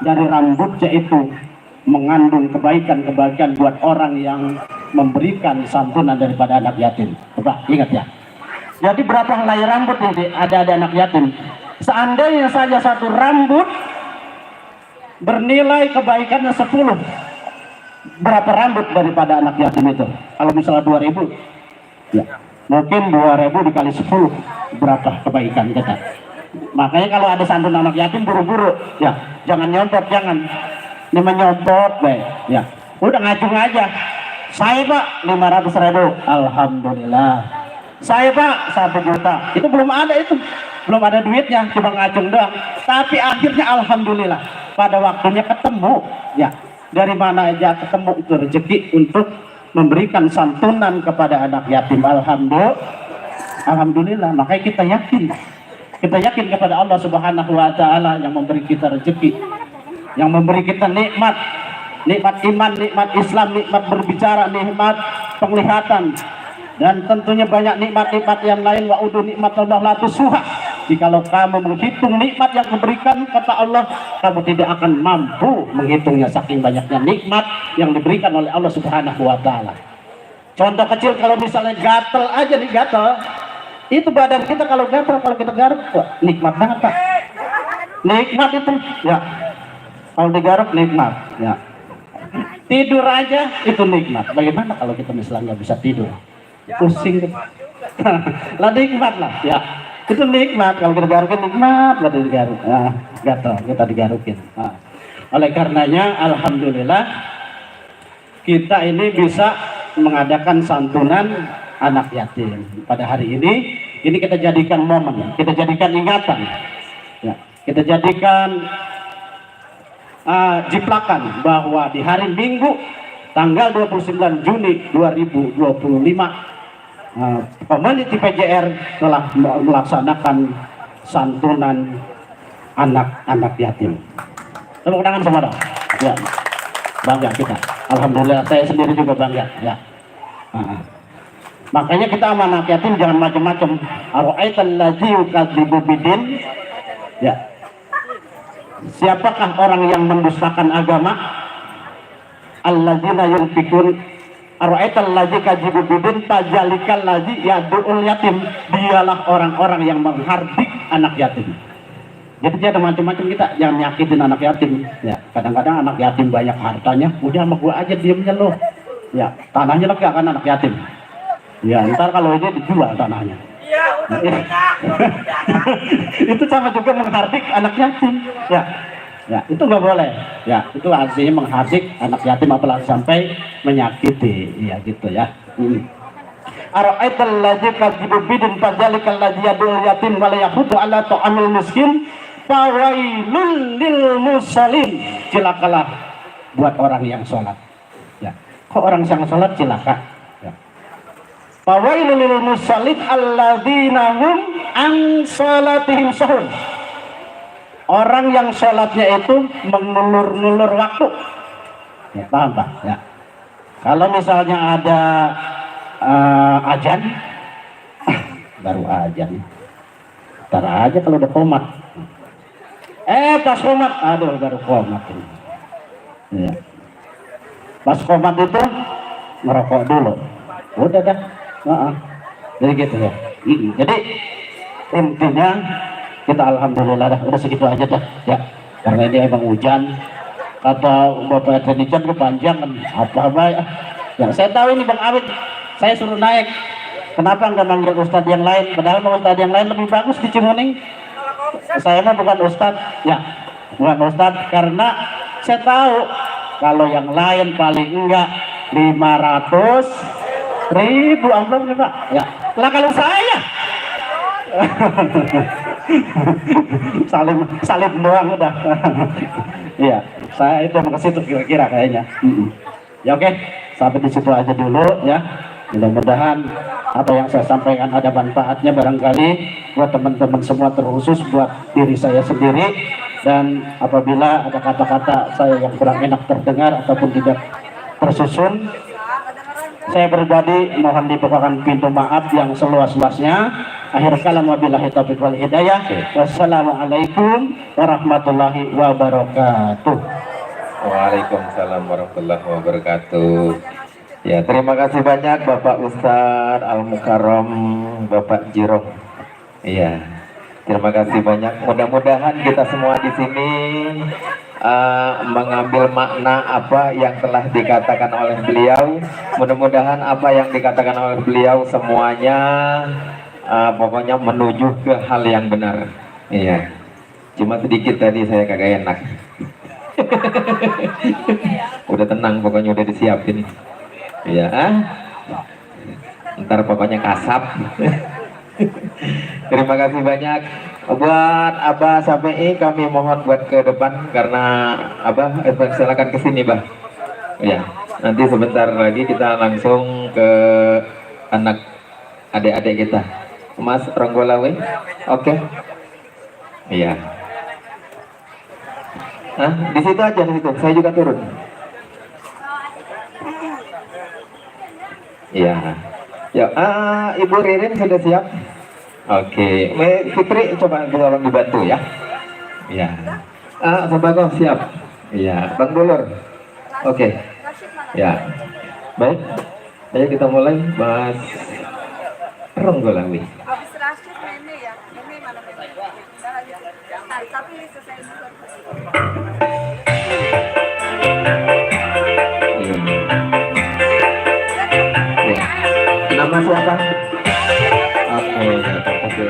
dari rambutnya itu mengandung kebaikan-kebaikan buat orang yang memberikan santunan daripada anak yatim. Coba ingat ya. Jadi berapa helai rambut ini ada anak yatim? Seandainya saja satu rambut bernilai kebaikannya 10, berapa rambut daripada anak yatim itu? Kalau misalnya 2.000, ya mungkin 2.000 dikali 10, berapa kebaikan kita? Makanya kalau ada santun anak yatim buru-buru, ya jangan nyontot, jangan. Ini menyontot, ya udah ngacung aja. Saya Pak 500.000, alhamdulillah. Saya Pak 1 juta, itu belum ada, itu belum ada duitnya, cuma ngacung doang. Tapi akhirnya alhamdulillah pada waktunya ketemu, ya dari mana aja ketemu itu rezeki untuk memberikan santunan kepada anak yatim. Alhamdulillah. Makanya kita yakin kepada Allah Subhanahu wa taala yang memberi kita rezeki, yang memberi kita nikmat iman, nikmat Islam, nikmat berbicara, nikmat penglihatan, dan tentunya banyak nikmat-nikmat yang lain. Wa udu nikmat Allah la tusuha. Jikalau kamu menghitung nikmat yang diberikan kata Allah, kamu tidak akan mampu menghitungnya, saking banyaknya nikmat yang diberikan oleh Allah Subhanahu wa taala. Contoh kecil, kalau misalnya gatel aja nih, gatel itu badan kita, kalau gatel, kalau kita garuk, nikmat banget Pak. Nikmat itu, ya. Kalau digaruk nikmat, ya. Tidur aja itu nikmat. Bagaimana kalau kita misalnya nggak bisa tidur? Pusing. Lah nikmat lah, ya. Itu nikmat. Kalau kita garukin nikmat, berarti digaruk. Nah, gatel, kita digarukin. Nah, oleh karenanya, alhamdulillah kita ini bisa mengadakan santunan anak yatim pada hari ini. Ini kita jadikan momen, kita jadikan ingatan, ya. Kita jadikan jiplakan bahwa di hari Minggu tanggal 29 Juni 2025 Community PJR telah melaksanakan santunan anak-anak yatim. Tepuk tangan semua dong. Ya, bangga kita. Alhamdulillah, saya sendiri juga bangga. Ya. Makanya kita sama anak yatim jangan macam-macam. Ara'aital ladzi yukadzibu bidin. Ya. Siapakah orang yang mendustakan agama? Alladzina yunfikun ara'aital ladzi kadzibu bidin fajalikal ladzi yad'ul yatim. Dialah orang-orang yang menghardik anak yatim. Jadi ada macam-macam, kita jangan nyakitin anak yatim. Ya, kadang-kadang anak yatim banyak hartanya, udah sama gua aja diemnya loh. Ya, tanahnya lega kan anak yatim. Ya, ntar kalau ini dijual tanahnya. Itu sama juga menghardik anak yatim. Ya, ya itu nggak boleh. Ya, itu artinya menghardik anak yatim, apalagi sampai menyakiti. Ya gitu ya. Ara'aital ladzi kadzibu bidin fajalikal ladzi yad'ul yatim wa la yahudu ala ta'amil miskin fawailul lil musallin. Cilakalah buat orang yang sholat. Ya, kok orang yang sholat cilaka? Fawailul lil musallin alladzina hum an salatihim sahun. Orang yang sholatnya itu mengulur-ngulur waktu. Ya, paham Pak? Ya. Kalau misalnya ada ajan, baru ajan. Ntar aja kalau udah komat. Pas komat, aduh baru komat. Ya. Pas komat itu ngerokok dulu. Udah dah. Jadi gitu ya. Jadi intinya kita alhamdulillah dah, udah segitu aja dah ya. Karena ini emang hujan, kata Bapak Edenican kepanjangan apa ya. Ya saya tahu ini Bang Awid, saya suruh naik. Kenapa nggak manggil ustadz yang lain? Padahal ustadz yang lain lebih bagus di Cimuning. Saya mah bukan ustadz, ya bukan ustadz, karena saya tahu kalau yang lain paling enggak 500.000 amplopnya Pak. Ya. Lah kalau saya salim doang udah. Iya, saya itu mau ke situ kira-kira kayaknya. Ya oke, sampai di situ aja dulu ya. Mudah-mudahan apa yang saya sampaikan ada manfaatnya barangkali buat teman-teman semua, terkhusus buat diri saya sendiri. Dan apabila ada kata-kata saya yang kurang enak terdengar ataupun tidak tersusun, saya pribadi mohon dibukakan pintu maaf yang seluas-luasnya. Akhir kalam wabillahi taufiq wal hidayah. Wassalamualaikum warahmatullahi wabarakatuh. Waalaikumsalam warahmatullahi wabarakatuh. Ya, terima kasih banyak Bapak Ustadz Al Mukarram, Bapak Jirong. Iya, terima kasih banyak. Mudah-mudahan kita semua di sini mengambil makna apa yang telah dikatakan oleh beliau. Mudah-mudahan apa yang dikatakan oleh beliau semuanya pokoknya menuju ke hal yang benar. Iya, cuma sedikit tadi saya kagak enak. Udah tenang, pokoknya udah disiapin. Iya, ntar pokoknya kasap. Terima kasih banyak buat Abah Safi'i, kami mohon buat ke depan karena Abah silakan ke sini, Bah. Ya, nanti sebentar lagi kita langsung ke anak adik-adik kita. Mas Ronggolawe. Oke. Iya. Di situ aja, di situ. Saya juga turun. Iya. Ya, Ibu Ririn sudah siap? Oke, Fitri coba tolong dibantu ya. Iya. Sembako siap. Iya, Bang Dulur. Oke. Ya. Baik. Ayo kita mulai, Mas Ronggolawi. Habis Rashid ini ya, ini mana tapi selesai dulu. Nama siapa? Oke, oke.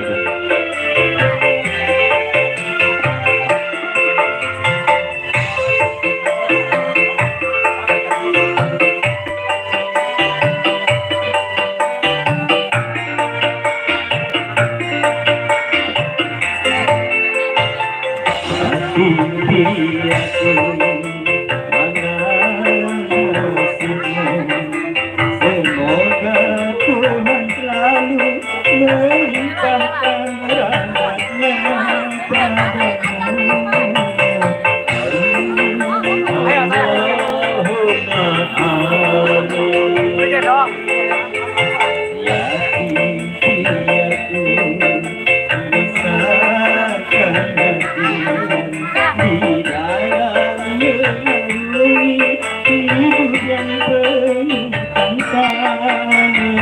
Semoga Tuhan selalu melimpahkan rahmatnya padamu. Yakin piatu besarkan hatimu di dalam melalui hidup yang penuh tantangan ini.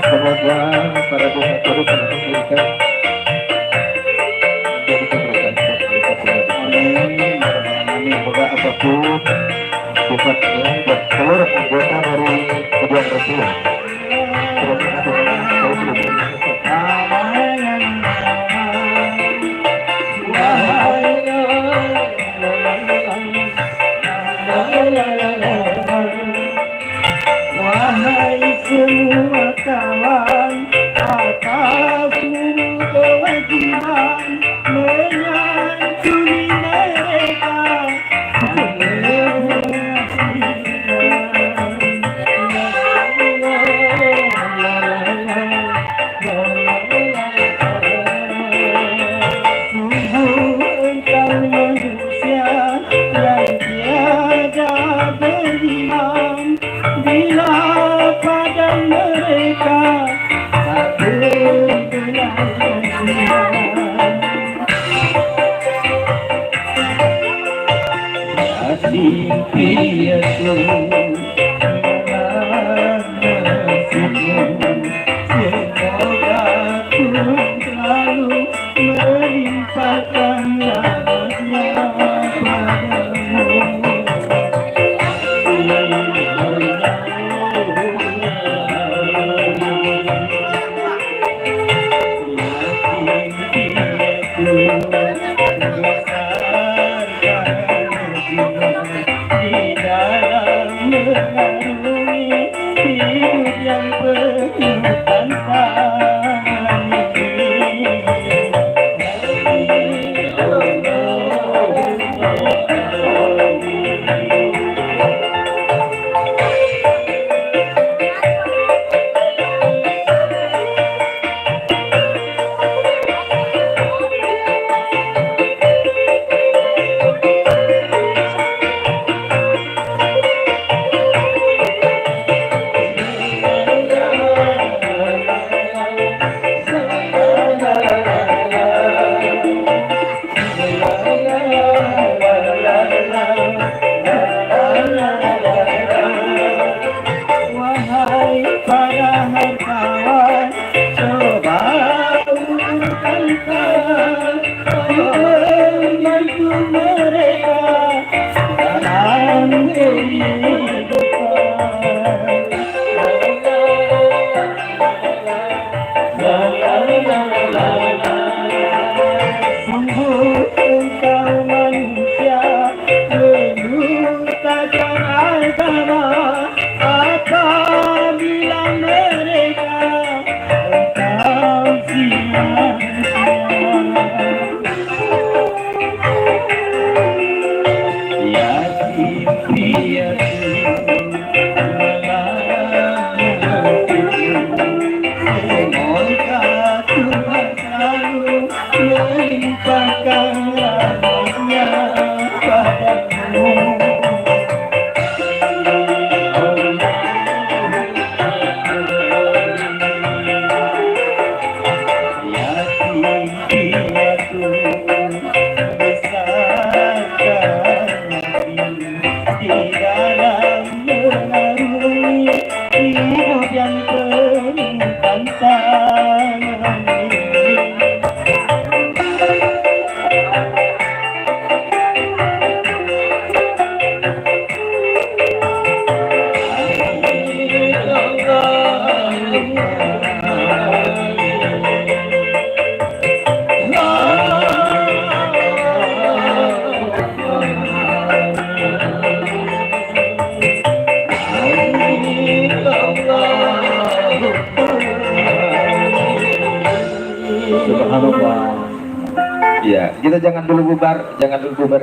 Semoga para donatur terus memberikan menjadi keberkahan buat kita semua. Amin. Semoga apapun sifatnya buat seluruh anggota dari kedua Rasul. Wahai semua kawan, atasmu kewajiban menyantuni mereka. Engkau manusia yang tiada beriman, bila pada mereka tak berkenan hati piatu nasibmu. Semoga Tuhan selalu melimpahkan rahmatnya padamu. Di dalam mengarungi hidup yang penuh tantangan ini. agama apabila mereka engkau sia-sia. Yatim piatu melimpahkan rahmatnya padamu. Yatim piatu besarkan hati di dalam mengarungi hidup yang penuh tantangan ini. Subhanallah. Ya, kita jangan dulu bubar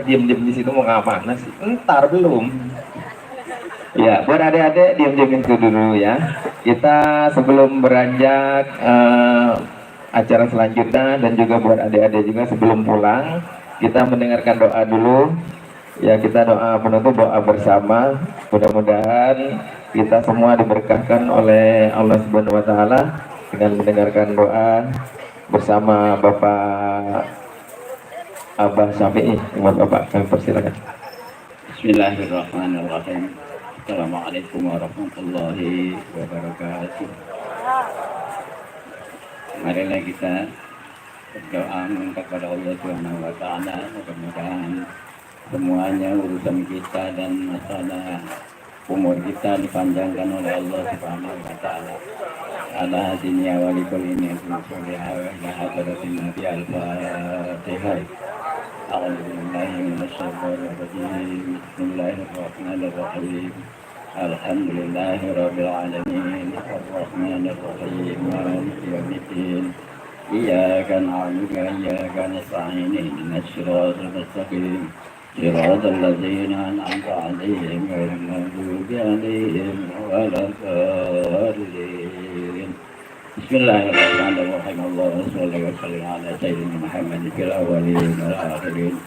diam-diam di situ mau ngapain sih? Entar belum. Ya, buat adik-adik diam-diam itu dulu ya. Kita sebelum beranjak acara selanjutnya dan juga buat adik-adik juga sebelum pulang, kita mendengarkan doa dulu. Ya, kita doa penutup, doa bersama. Mudah-mudahan kita semua diberkahkan oleh Allah Subhanahu wa taala dengan mendengarkan doa bersama Bapak Abah Syafi'i. Bapak, kami persilakan. Bismillahirrahmanirrahim. Assalamualaikum warahmatullahi wabarakatuh. Marilah kita berdoa minta kepada Allah Subhanahu wa taala, mudah-mudahan semuanya urusan kita dan masalah umur kita dipanjangkan oleh Allah Subhanahu wa taala. Ala dunia walikul ini Bismillah wa hadratin Nabi al-Fatihah. A'udzubillahi minasyaitonir rajim. Bismillahirrahmanirrahim. Alhamdulillahi rabbil alamin. Arrahmanir rahim. Maliki yaumiddin. Iyyaka na'budu wa iyyaka nasta'in. Ihdinas siratal mustaqim. Siratal ladzina an'amta 'alaihim ghairil maghdubi 'alaihim waladdallin. Bismillahirrahmanirrahim. Allahumma shalli wa sallim ala sayyidina Muhammad fil awwalin wal akhirin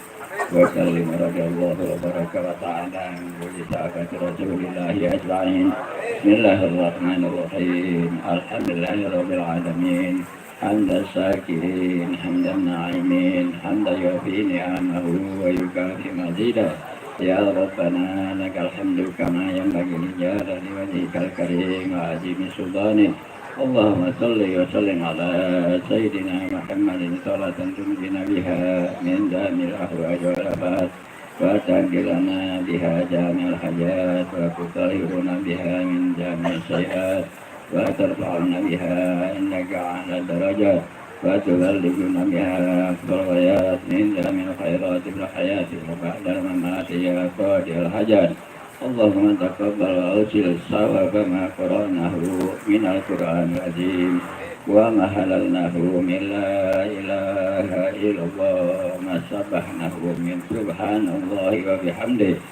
wa sallim radhiyallahu wa baraka wa ta'ala bi sahabati Rasulillah ajma'in. Bismillahirrahmanirrahim. Alhamdulillahi rabbil alamin. Hamdan syakirin, hamdan na'imin, hamdan yufi ni'amahu wa yukafi mazidah. Ya Rabbana lakal hamdu kama yanbaghi li jalali wajhikal karim wa azimi sultanik. Allahumma salli wa sallim ala sayyidina Muhammadin salatan tunjina biha min damil ahwaj wal afat wa taqilana biha jamil hajat wa tutahhiruna biha min jamil sayiat wa tarfa'una biha innaka 'ala darajat wa tuballighuna biha aqsal ghayat min jamil khairat bil hayati wa ba'dal mamati ya qadil hajat. Allahumma taqabbal wa usil sawaba ma qara'nahu min al-Qur'an al-azim wa ma halalnahu min la ilaha illallah ma sabahnahu min subhanallahi wa bihamdihi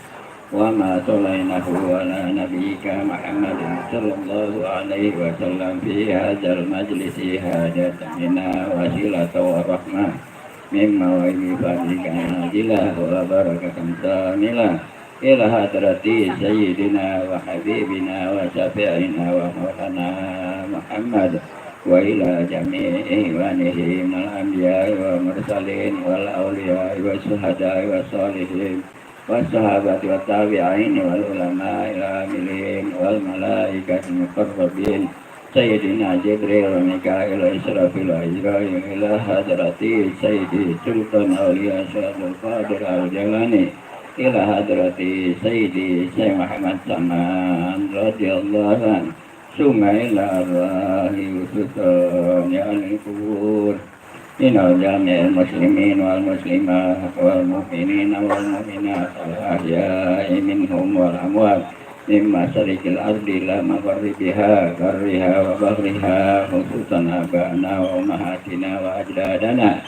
wa ma salaynahu ala nabiyyika Muhammadin sallallahu alaihi wa sallam fi hadzal majlisi hajatana wa silata wa rahmah mimma wa ibadika ajilah wa barakatan tamilah ila hadrati sayyidina wa habibina wa syafi'ina wa maulana Muhammad wa ila jami'i ikhwanihi minal anbiya'i wa mursalin wal awliya'i wa syuhada'i wa salihin wa sahabati wa tabi'in wal ulama'i al-amilin wal malaikati muqarrabin sayyidina Jibril wa Mika'il wa Israfil wa Isra'il ila hadrati sayyidi sultan awliya Syaikhul Qadir al-Jalani ila hadrati sayyidi Syekh Muhammad Saman radhiyallahu anhu summa ila arwahi usutan ya al-kubur inna jami'al muslimin wal muslimat wal mu'minin wal mu'minat al ahya'i minhum wal amwat mimma sarikil ardi la maghribiha karriha wa baghriha khususan abana wa mahatina wa ajdadana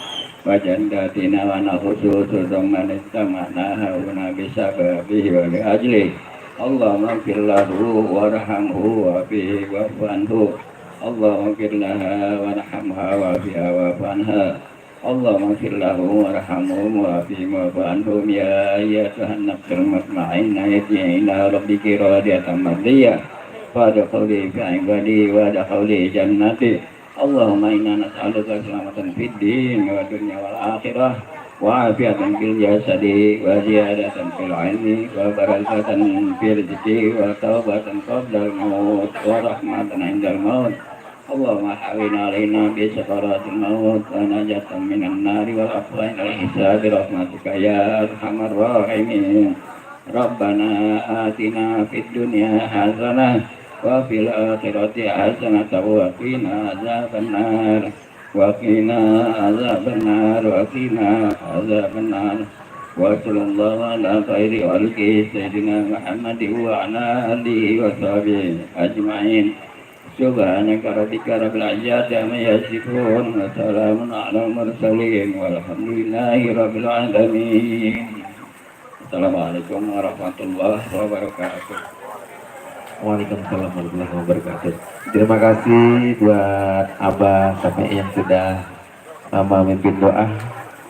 wa jaddatina wa nakhususu zaman istamana hauna bisababihi wa biajli Allahumma firlahu warhamhu wa bihi wa fanhu Allahumma firlaha warhamha wa biha wa fanha Allahumma firlahu warhamhu wa bihi wa fanhu ya ayyatuhan nafsul mutmainnah irji'i ila rabbiki radiyatan mardiyah fadkhuli fi ibadi wa dakhuli jannati Allahumma inna nas'aluka salamatan fid din wa dunya wal akhirah wa afiatan fil jasadi wa ziyadatan fil ilmi wa barakatan fil rizqi wa taubatan qabla al maut wa rahmatan 'indal maut Allahumma hawina alaina bi sakaratil maut wa najatan minan nari wal afwa al hisab rahmatika ya arhamar rahimin Rabbana atina fid dunya hasanah wa fil akhirati hasanah wa qina azabannar wa qina azabannar wa qina azabannar wa sallallahu ala khairi khalqi sayyidina Muhammadin wa ala alihi wa sahbihi ajma'in subhanaka rabbika rabbil izzati amma yasifun wa salamun ala mursalin walhamdulillahi rabbil alamin. Assalamualaikum warahmatullahi wabarakatuh. Waalaikumsalam warahmatullahi wabarakatuh. Terima kasih buat Abah sampai yang sudah memimpin doa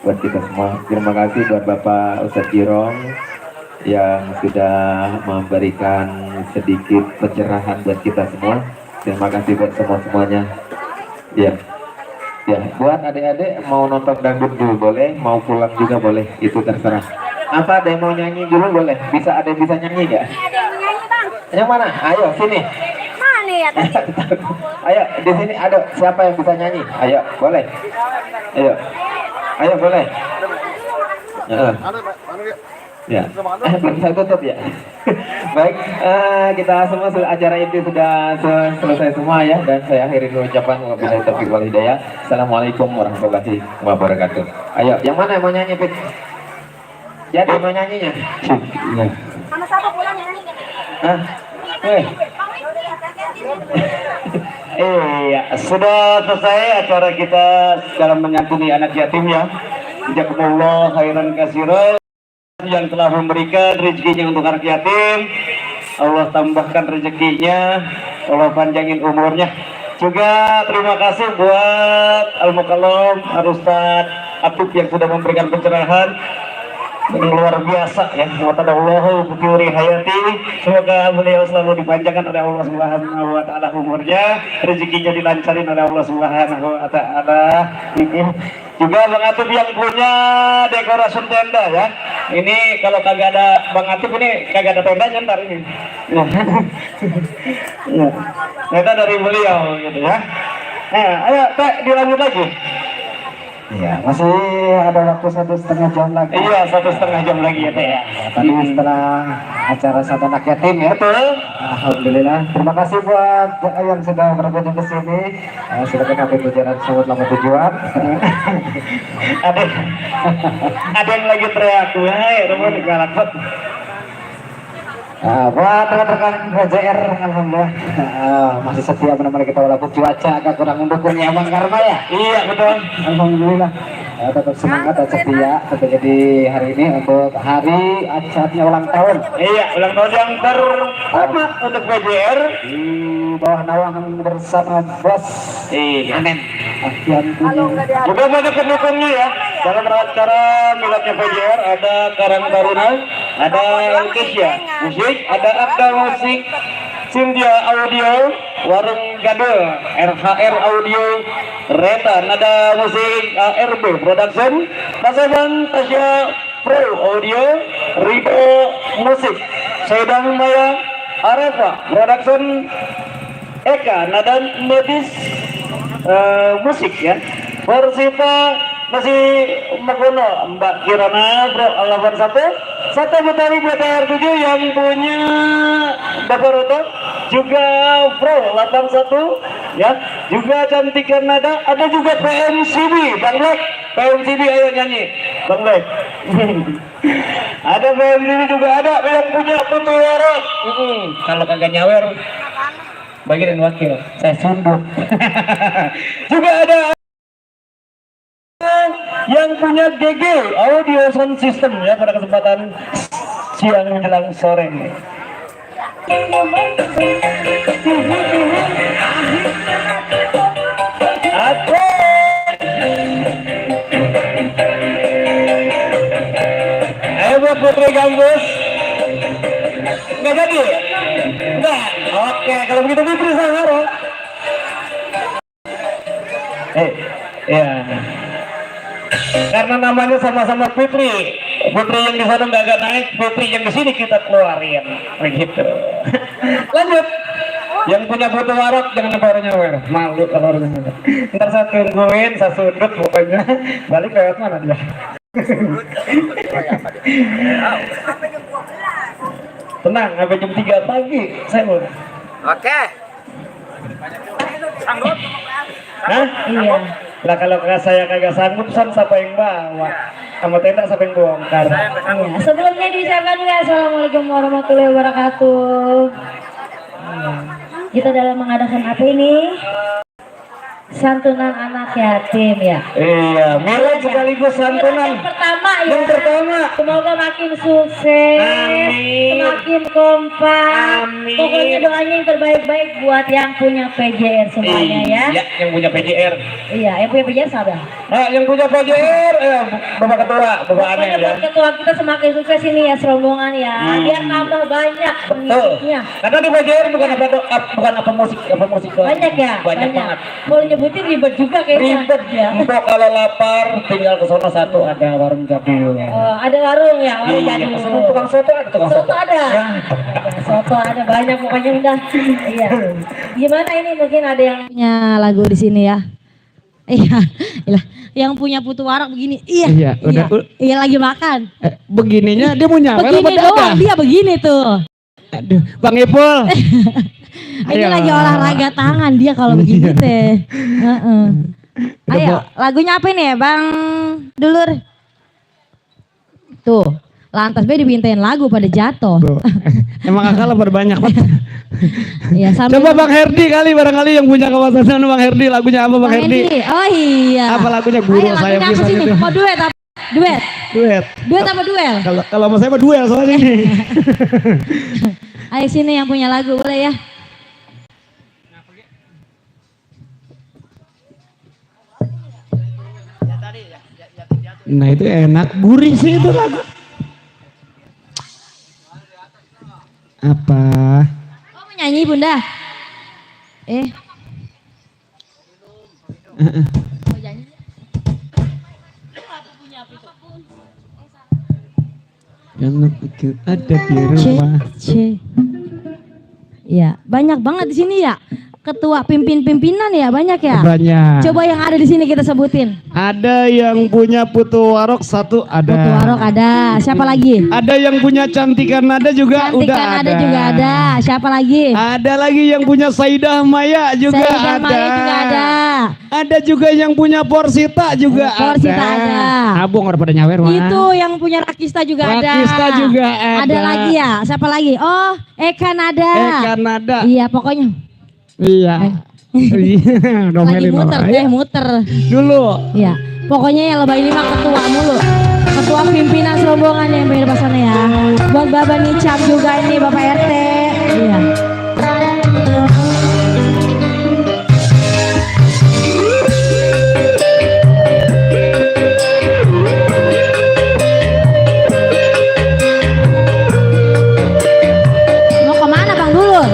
buat kita semua. Terima kasih buat Bapak Ustadz Jirong yang sudah memberikan sedikit pencerahan buat kita semua. Terima kasih buat semuanya. Ya, buat adik-adik mau nonton dangdut dulu boleh, mau pulang juga boleh, itu terserah. Apa ada yang mau nyanyi dulu boleh? Ada yang bisa nyanyi nggak? Ada yang nyanyi bang. Yang mana? Ayo sini. Mana ya tadi? Ayo di sini ada siapa yang bisa nyanyi? Ayo boleh. Ayo boleh. Ya, belum saya tutup ya. Baik, kita semua acara itu sudah selesai semua ya, dan saya akhiri dulu ucapan wabillahi taufiq wal hidayah. Assalamualaikum warahmatullahi wabarakatuh. Ayo, yang mana yang mau nyanyi, Pit? Ya, dia mau nyanyinya. Sama siapa pulang ya? Iya, sudah selesai acara kita dalam menyantuni anak yatim ya. Jazakumullah khairan katsiran yang telah memberikan rezekinya untuk anak yatim. Allah tambahkan rezekinya, Allah panjangin umurnya. Juga terima kasih buat Al-Mukallam Ustaz Atub yang sudah memberikan pencerahan yang luar biasa ya. Wa bukuri hayati. Semoga beliau selalu dipanjangkan oleh Allah Subhanahu wa taala umurnya, rezekinya dilancarin oleh Allah Subhanahu wa taala. Juga Bang Atib yang punya dekorasi tenda ya. Ini kalau kagak ada Bang Atib ini kagak ada tendanya ntar ini. Ya. Itu dari beliau gitu ya. Ayo Teh dilanjut lagi. Iya, masih ada waktu 1,5 jam lagi. Iya, 1,5 jam lagi ya Teh ya. Tadi setelah acara Satu Anak Yatim ya. Betul. Alhamdulillah. Terima kasih buat yang sudah berkunjung ke sini. Silakan kami berjalan selamat tujuan. ada yang lagi teriak, "Wahai, rumah galak banget." Buat rekan-rekan PJR, alhamdulillah masih setia menemani kita walaupun cuaca agak kurang mendukung ya Bang Karma ya. Iya betul. Alhamdulillah tetap semangat dan setia tentunya di hari ini untuk hari acaranya ulang tahun. Iya, ulang tahun yang pertama untuk PJR Di bawah naungan bersama Bos Amin. Akian Kuning. Juga banyak pendukungnya ya. Dalam acara miladnya PJR ada Karang Taruna, ada Kesya Musik, ada Abda Musik, Cynthia Audio, Warung Gadul, RHR Audio, Retan, ada musik ARB Production, Pasaban Tasya Pro Audio, Ribo Musik, Sedang Maya, Arefa Production, Eka Nadan Medis Musik ya, Persita masih Magono, Mbak Kirana Bro 81, Satu Betari BTR 7 yang punya Bapak Roto, juga Pro 81 ya, juga Cantikan Nada, ada juga PMCB Bang Black, PMCB ayo nyanyi Bang Black. Ada ini juga ada yang punya putu warok. Kalau kagak nyawer bagian wakil saya sunduk. Juga ada yang punya GG audio sound system ya pada kesempatan siang menjelang sore. Aku ayo buat Putri Gambus. Nggak jadi? Nggak? Oke, kalau begitu Putri Sahara. Ya. Karena namanya sama-sama Putri. Putri yang di sana nggak naik, Putri yang di sini kita keluarin. Begitu. Lanjut. Yang punya foto warok jangan baru nyawer. Malu kalau orang nyawer. Ntar saya tungguin, saya sudut pokoknya. Balik lewat mana dia? Tenang, sampai jam 3 pagi saya mau. Oke. Sanggup? Hah? Iya. Lah kalau saya kagak sanggup, siapa yang bawa? Sama tenda siapa yang bongkar? Ya, sebelumnya diucapkan dulu Assalamualaikum warahmatullahi wabarakatuh. Kita dalam mengadakan apa ini? Santunan anak yatim ya. Iya, milad sekaligus santunan. Yang pertama ya. Yang pertama. Semoga makin sukses, Amin. semakin kompak. Amin. Pokoknya doanya yang terbaik-baik buat yang punya PJR semuanya ya. Iya, yang punya PJR. Iya, yang punya PJR sabar. Nah, yang punya PJR, Bapak Ketua, Bapak Aneh Pokoknya ya. buat ketua kita semakin sukses ini ya serombongan ya. Biar tambah banyak Betul. pengikutnya. Karena di PJR bukan apa musik doang. Banyak ya, Banyak banget. Kalau nyebutin ribet juga kayaknya. Ribet ya. Empok kalau lapar tinggal ke sono satu ada warung jadul. Oh, ada warung ya, warung Iya, jadul. kesana tukang soto ada tukang Soto ada. Ya. Ya, soto ada banyak pokoknya udah. Iya. Gimana ini mungkin ada yang punya lagu di sini ya. Iya. Yang punya putu warak begini. Iya. Iya, udah. Iya lagi makan. Begininya dia mau nyawer apa Begini doang, dadah? dia begini tuh. Aduh, Bang Ipul. Ini Ayo. lagi olahraga tangan dia kalau begini teh. Heeh. Ayo, lagunya apa ini ya, Bang Dulur? Tuh, lantas be dibintain lagu pada jatuh. Tuh. Emang akal berbanyak banget. Iya, sambil Coba Bang Herdi kali barangkali yang punya kawasan Bang Herdi, lagunya apa Bang Herdi? Oh iya. Apa lagunya guru Ayo, saya lagunya apa bisa sini? gitu. Oh duet apa? Duet. Duet. Duet apa duel? Kalau sama saya mah duel soalnya ini. Ayo sini yang punya lagu boleh ya. Nah itu enak, gurih sih itu lagu. Apa? Oh mau nyanyi Bunda? Mau nyanyi? Anak itu ada di rumah. Ya banyak banget di sini ya. Ketua pimpinan ya banyak ya. Banyak. Coba yang ada di sini kita sebutin. Ada yang punya putu warok satu ada. Putu Warok ada. Siapa lagi? Ada yang punya cantikan nada juga udah Cantikan ada juga ada. Siapa lagi? Ada lagi yang punya Saidah Maya juga Saidah ada. Maya juga ada. Ada juga yang punya Porsita juga Porsita ada. Abang udah pada nyawer mah. Itu yang punya Rakista juga ada. Rakista juga ada. Ada lagi ya? Siapa lagi? Oh, Eka Nada. Eka Nada. Iya, pokoknya Iya. Iya, lagi domelin muter orang. deh, muter. Dulu. Iya. Pokoknya yang lebay ini mah ketua mulu. Ketua pimpinan serombongan yang bayar pasarnya ya. Buat Bapak Nicam juga ini Bapak RT. Iya. Mau kemana Bang Dulur?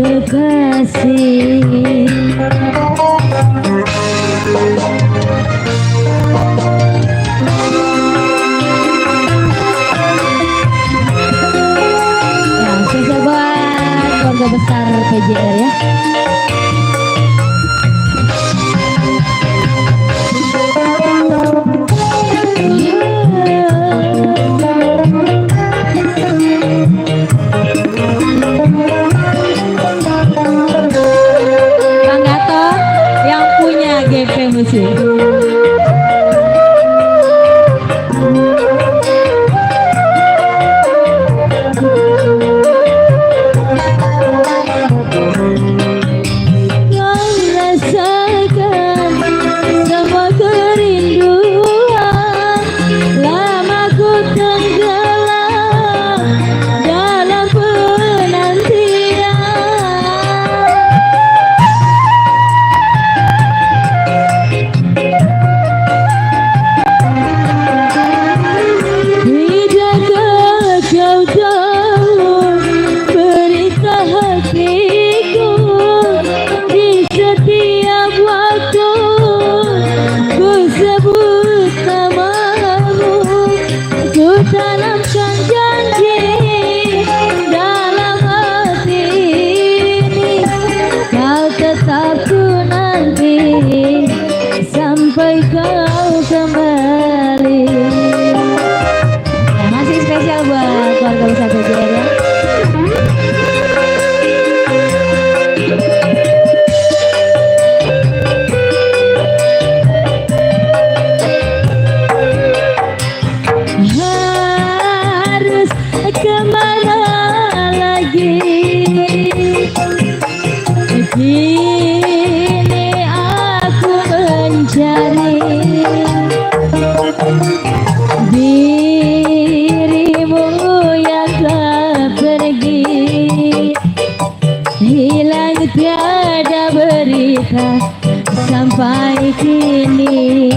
kekasih. Ya, spesial buat keluarga besar PJR ya. Bang Gato yang punya GP Musik. Kau rasakan semua kerinduan, lama ku tenggelam dalam penantian. Tidakkah kau tahu berita hatiku di setiap waktu ku sebut namamu, ku tanamkan janji dalam hati ini, kau tetap ku nanti sampai kau kembali. Ya, masih spesial buat keluarga besar PJR ya. Harus kemana lagi? Kini aku mencari dirimu yang telah pergi, hilang tiada berita sampai kini.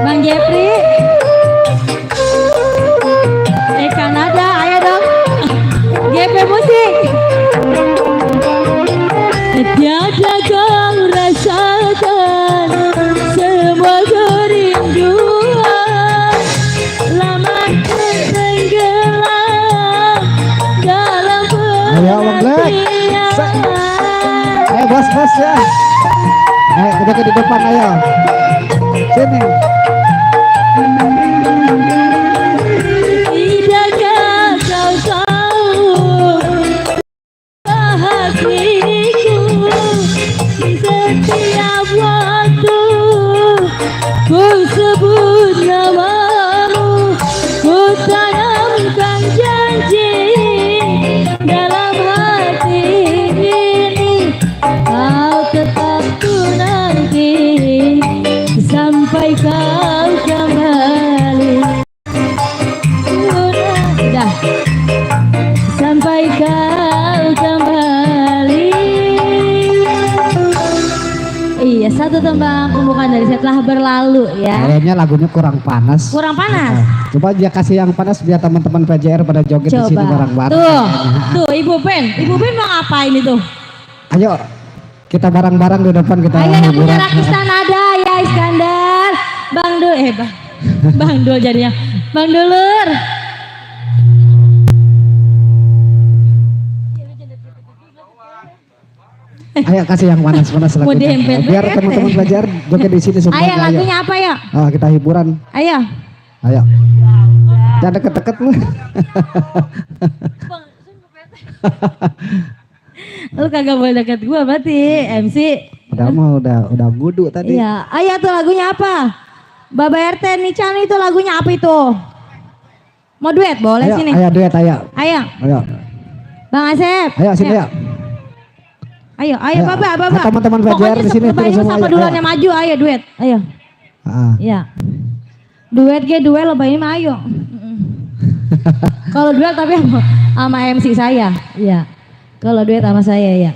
Bang Jepri, Kanada, ayo dong. GP Musik. Tiada kau rasakan semua kerinduan, lama tenggelam dalam Ayo, Bang Black. penantian. Ayo bos ya. Ayo udah ke di depan ayo. Sini. Tidakkah kau tahu hatiku setiap waktu ku sebut namamu, ku tanamkan janji dalam hati ini, kau tetap ku nanti sampai kau kembali. Udah sampai kau kembali. Iya, satu tembang pembukaan dari Setelah Berlalu ya. Kayaknya lagunya kurang panas. Kurang panas. Coba dia kasih yang panas biar teman-teman PJR pada joget di sini Coba. bareng-bareng. Tuh Ibu Ben mau ngapain itu? Ayo kita bareng-bareng di depan kita Ayo yang punya hiburan. Rakistan ada ya Iskandar, Bang Dul, Bang Dul jadinya, Bang Dulur. Ayo kasih yang panas-panas Mau lagunya. dempet. Biar teman-teman PJR joget di sini semua. Ayo lagunya apa ya? Oh, kita hiburan. Ayo. Ayo. Jangan deket-deket lu. Lu kagak boleh deket gua berarti MC. Udah mah udah gudu tadi. Iya. Ayo tuh lagunya apa? Baba RT Nican itu lagunya apa itu? Mau duet boleh Ayo, sini. ayo duet, ayo. Ayo. Ayo. Bang Asep. Ayo sini ayo. Ayo, Ayo. Baba. Teman-teman belajar di sini terus semua. Sama duluan yang maju, ayo duet. Ayo. Iya. Duet duel lo ini mah ayo. Kalau duet tapi sama MC saya. Iya. Kalau duet sama saya ya.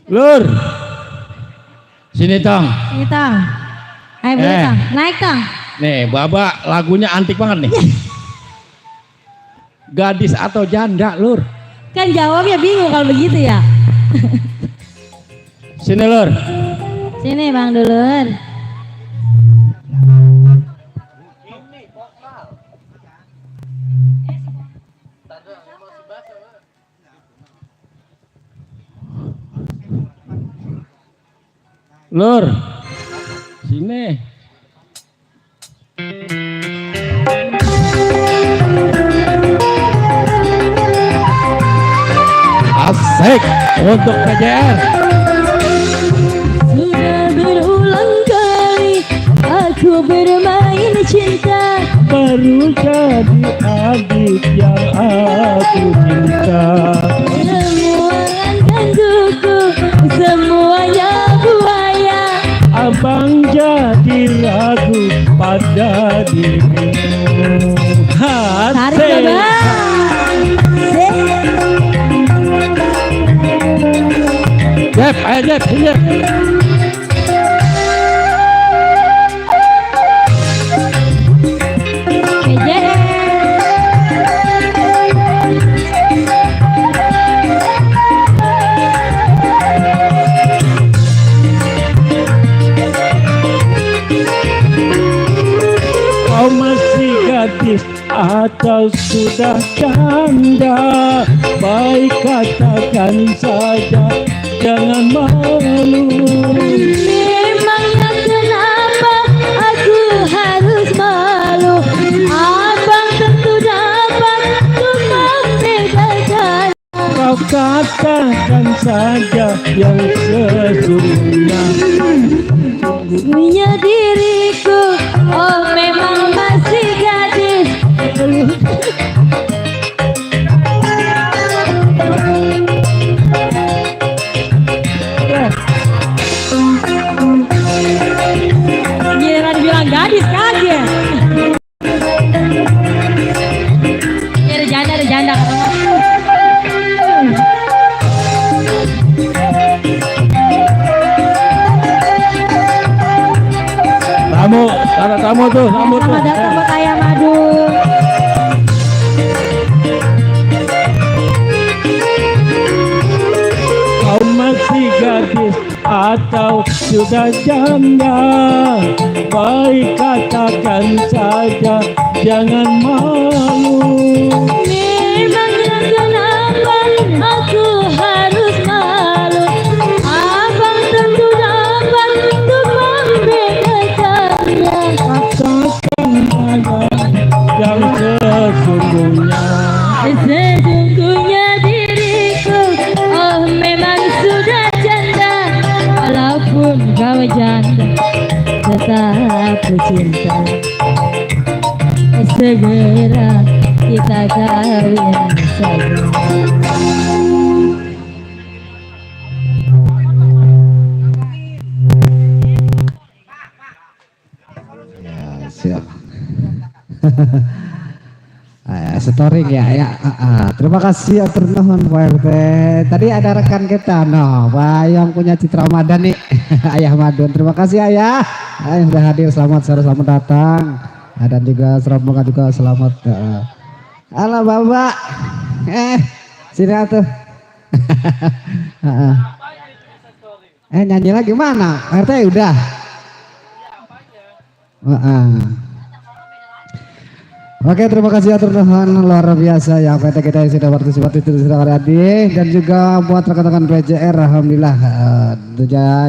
Lur. Sini Tang. Ini Tang. Ayo boleh Tang. Naik Tang. Nih, Baba lagunya antik banget nih. Gadis atau janda, Lur? Kan jawabnya bingung kalau begitu ya. Sini, Lur. Sini Bang Dulur. Lur. Sini. Asik untuk PJR. Sudah berulang kali aku bermain cinta, Baru jadi adik yang aku cinta. semua gangguku, semuanya buaya. Abang jadi ragu pada dirimu. Tarik Asik. Bang. Jep, ayo Jep, Jep. Kau masih gadis atau sudah janda? Baik katakan saja, jangan malu. Memangnya kenapa aku harus malu? Abang tentu dapat untuk membedakan. Kau katakan saja yang sesungguhnya. Punya diriku, oh memang masih gadis. Giliran bilang gadis kaget. Ya ada janda. Tamu, ada tamu tuh, tamu tuh. Selamat datang buat Ayah Madu. Kau masih gadis atau sudah janda? Baik katakan saja, jangan malu. Memangnya kenapa aku harus malu? Abang tentu dapat untuk membedakannya. Katakan saja yang sesungguhnya. Sesungguhnya diriku, oh memang sudah janda. Walaupun kau janda, tetap ku cinta. Segera kita kawin saja. Siap. Storing ya. Terima kasih ya ternuhun Pak RT. Tadi ada rekan kita, Pak yang punya Citra Ramadan nih, Ayah Madun. Terima kasih Ayah, yang sudah hadir. Selamat sore, selamat datang. Dan juga semoga juga selamat. Halo Bapak, sini atuh. Nyanyi lagi mana? RT udah. Oke, terima kasih atur nuhun luar biasa ya PT kita yang sudah partisipasi itu sudah hadir, dan juga buat rekan-rekan PJR alhamdulillah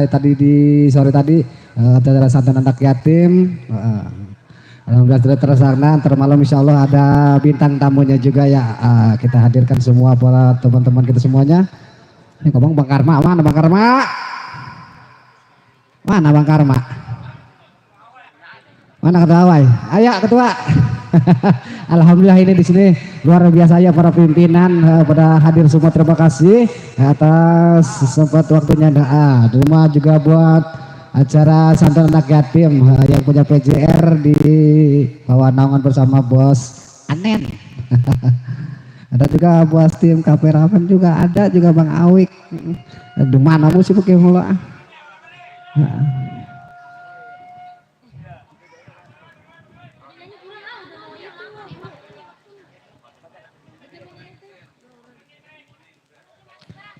tadi di sore tadi acara santunan anak yatim Alhamdulillah sudah terlaksana. Ntar malam insya Allah ada bintang tamunya juga ya. Kita hadirkan semua para teman-teman kita semuanya. Ini ngomong Bang Karma, mana Bang Karma? Mana Bang Karma? Mana ketua Wai? Ayo ketua. Alhamdulillah ini di sini luar biasa ya para pimpinan pada hadir semua, terima kasih atas sempat waktunya. Terima juga buat acara santunan anak yatim yang punya PJR di bawah naungan bersama Bos Anen. Ada juga bos tim kameramen juga ada juga Bang Awik. Di mana musik pakai mula?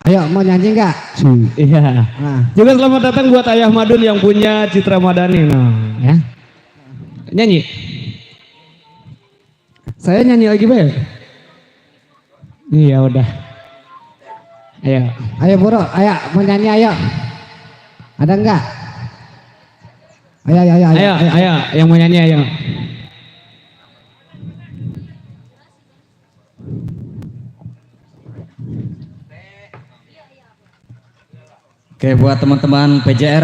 Ayo mau nyanyi nggak? Iya. Nah. Juga selamat datang buat Ayah Madun yang punya Citra Madani. Nah, Ya. nyanyi. Saya nyanyi lagi, Bel. Iya udah. Ayo. Ayo Bro, ayo mau nyanyi ayo. Ada enggak? Ayo, yang mau nyanyi ayo. Oke, buat teman-teman PJR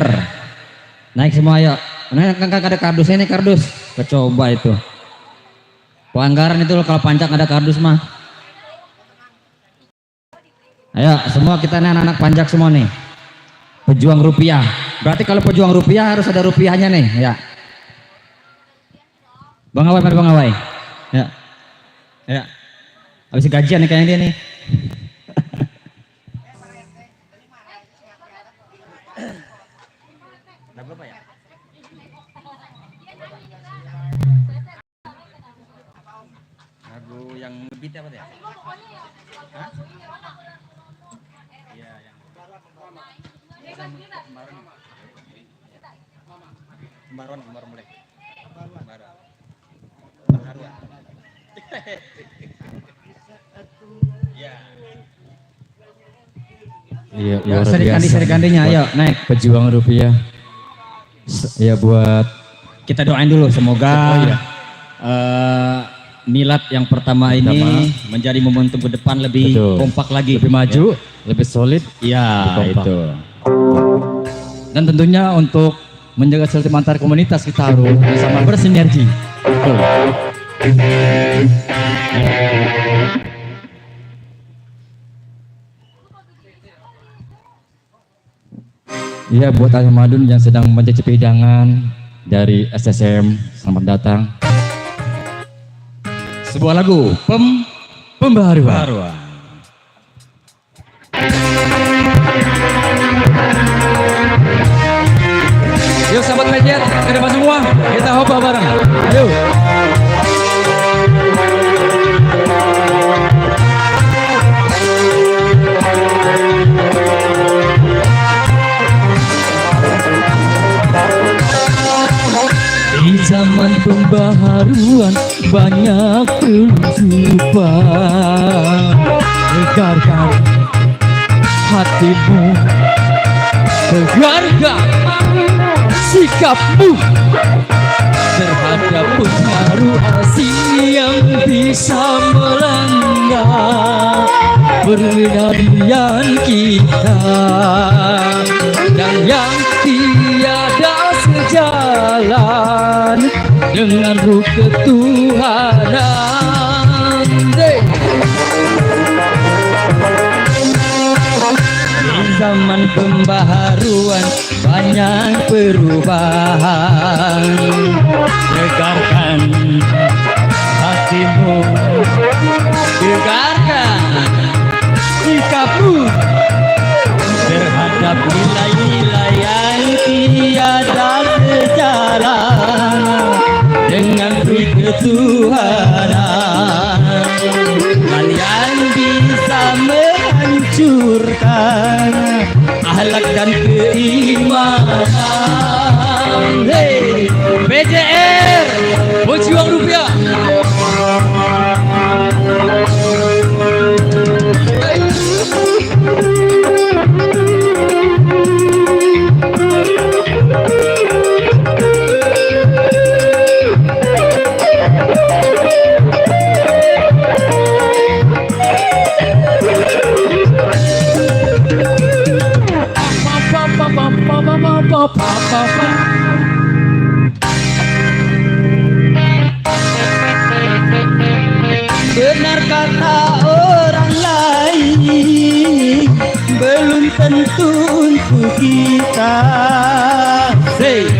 naik semua ayo. Nah, kan ada kardusnya nih, kardus. Coba itu. Pelanggaran itu loh, kalau pancak ada kardus mah. Ayo, semua kita nih anak-anak panjak semua nih. Pejuang rupiah. Berarti kalau pejuang rupiah harus ada rupiahnya nih, ya. Bang Awai, mari Bang Awai. Ya. Ya. Habis gajian nih kayaknya dia nih. Lagu yang ngebeat apa ya? Hah? Iya, yang Kembaron mulai. Kembaron. Iya, Ya, luar biasa. seri-gandinya ayo naik. Pejuang rupiah. Ya buat Kita doain dulu semoga iya. milad yang pertama ini menjadi momentum ke depan lebih Betul. kompak lagi, lebih maju, lebih solid. ya lebih kompak. itu. Dan tentunya untuk menjaga silaturahmi antar komunitas kita harus bersama bersinergi. Betul. Iya, buat Ayah Madun yang sedang mencicipi hidangan dari SSM, selamat datang. Sebuah lagu pembaharuan. Yuk sahabat media, ke depan semua, kita hoba bareng. Ayo. Di zaman pembaharuan banyak kehidupan, tegarkan hatimu, tegarkan sikapmu terhadap pengaruh asing yang bisa melanda perbedaan kita dan yang tiada sejalan dengan ruh ketuhanan. Di zaman pembaharuan banyak perubahan, tegarkan hatimu, tegarkan sikapmu terhadap nilai-nilai yang tiada sejalan dengan beri ketuhanan. Kalian bisa menghancurkan akhlak dan keimanan. Hey, PJR, pejuang rupiah. Benar kata orang lain, belum tentu untuk kita. Say.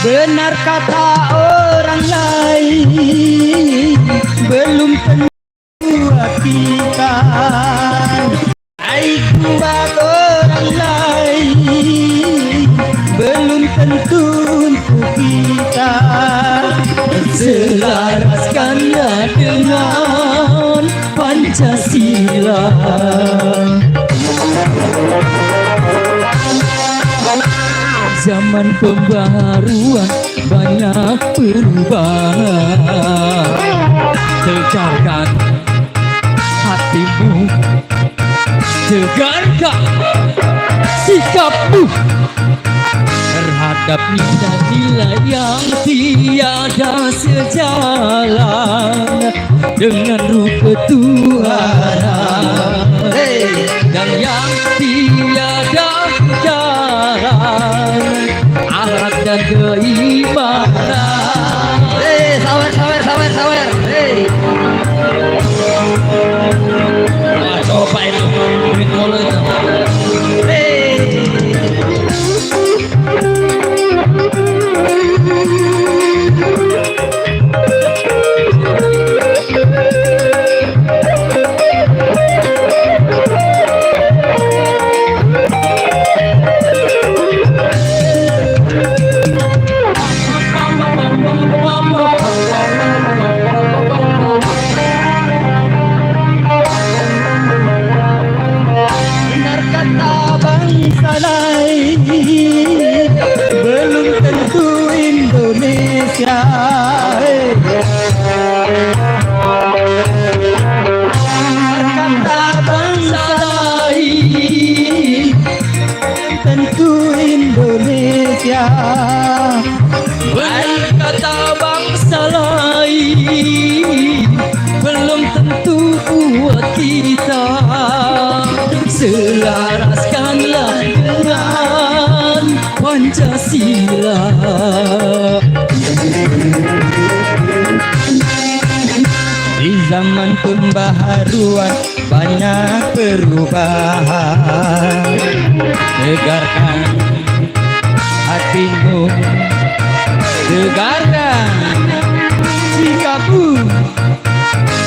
Benar kata orang lain, belum tentu buat kita. Baik buat orang lain, belum tentu untuk kita. Selaraskanlah dengan Pancasila. Zaman pembaharuan banyak perubahan. Tegarkan hatimu, tegarkan sikapmu terhadap nilai-nilai yang tiada sejalan dengan ruh ketuhanan, dan yang tiada sejalan akhlak dan keimanan. Sawer. Nah, coba itu duit mulu itu. Benar kata bangsa lain, belum tentu Indonesia. Benar kata bangsa lain, belum tentu Indonesia. Benar kata bangsa lain, belum tentu buat kita. Selaraskanlah dengan Pancasila. Di zaman pembaharuan banyak perubahan. Tegarkan hatimu, tegarkan sikapmu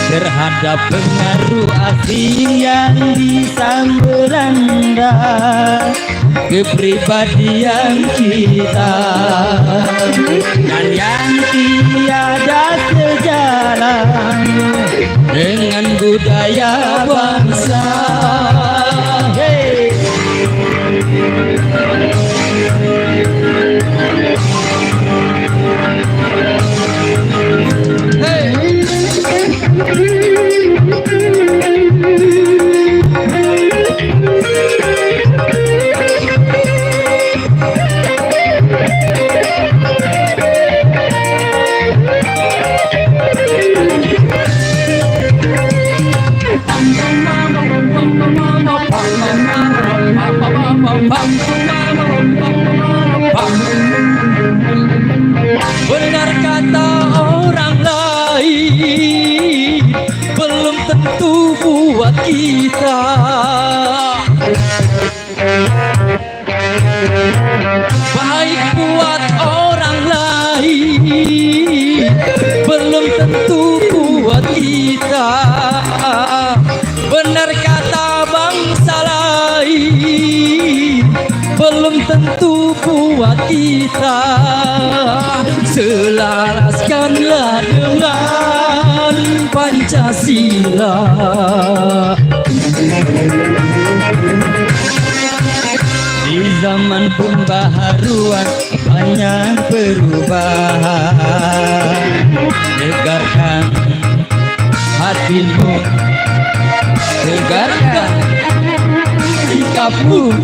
terhadap pengaruh asing yang bisa melanda kepribadian kita, dan yang tiada sejalan dengan budaya bangsa. Hey. Benar kata orang lain, belum tentu buat kita. Baik buat orang lain, belum tentu buat kita. Benar kata bangsa lain, belum tentu buat kita. Selaraskanlah dengan Pancasila. Di zaman pembaharuan banyak perubahan. Tegarkan hatimu, tegarkan sikapmu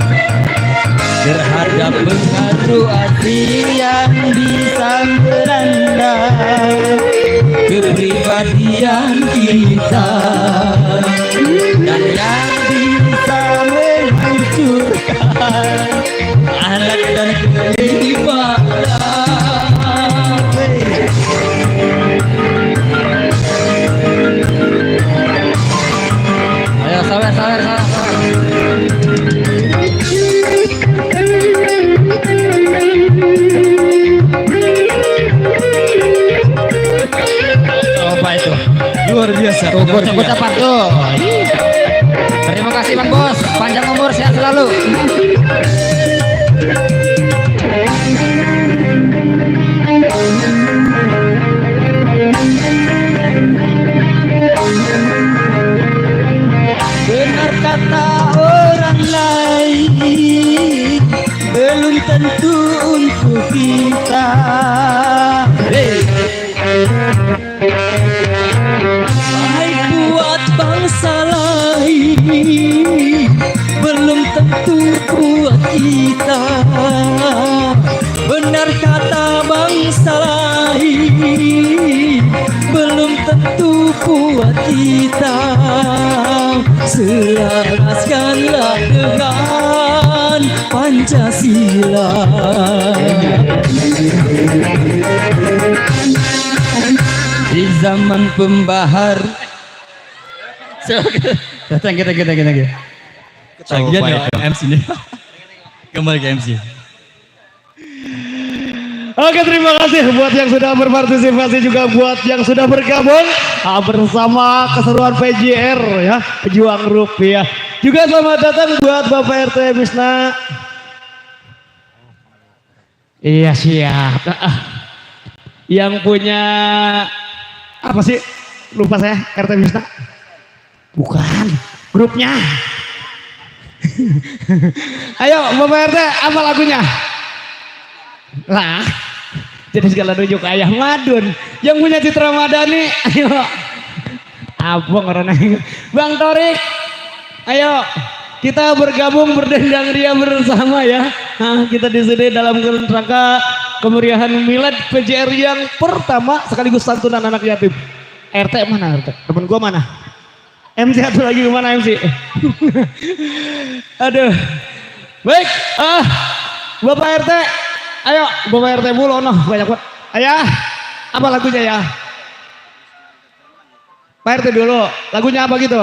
terhadap pengaruh asing yang bisa melanda kepribadian kita, dan yang bisa menghancurkan anak dan keimanan. Luar biasa. Bocah patuh. Terima kasih Bang Bos. Panjang umur, sehat selalu. Benar kata orang lain, belum tentu untuk kita. Baik buat bangsa lain, belum tentu buat kita. Benar kata bangsa lain, belum tentu buat kita. Selaraskanlah dengan Pancasila. Di zaman pembahar. Thank you. Tagihan ya MC nih. Kembali ke MC. Oke, terima kasih buat yang sudah berpartisipasi, juga buat yang sudah bergabung bersama keseruan PJR ya, Pejuang Rupiah. Juga selamat datang buat Bapak RT Misna. Iya siap. Yang punya apa sih? Lupa saya, RT Misna. Bukan, grupnya. Ayo Bapak RT, apa lagunya? Lah, jadi segala nunjuk Ayah Madun. Yang punya Citra Madani, ayo. Abang orang Bang Torik, ayo kita bergabung berdendang ria bersama ya. Nah, kita di sini dalam rangka kemeriahan milad PJR yang pertama sekaligus santunan anak yatim. RT mana RT? Temen gua mana? MC satu lagi kemana MC? Aduh. Baik, Bapak RT, ayo Bapak RT mulu, noh banyak banget. Ayah, apa lagunya ya? Pak RT dulu, lagunya apa gitu?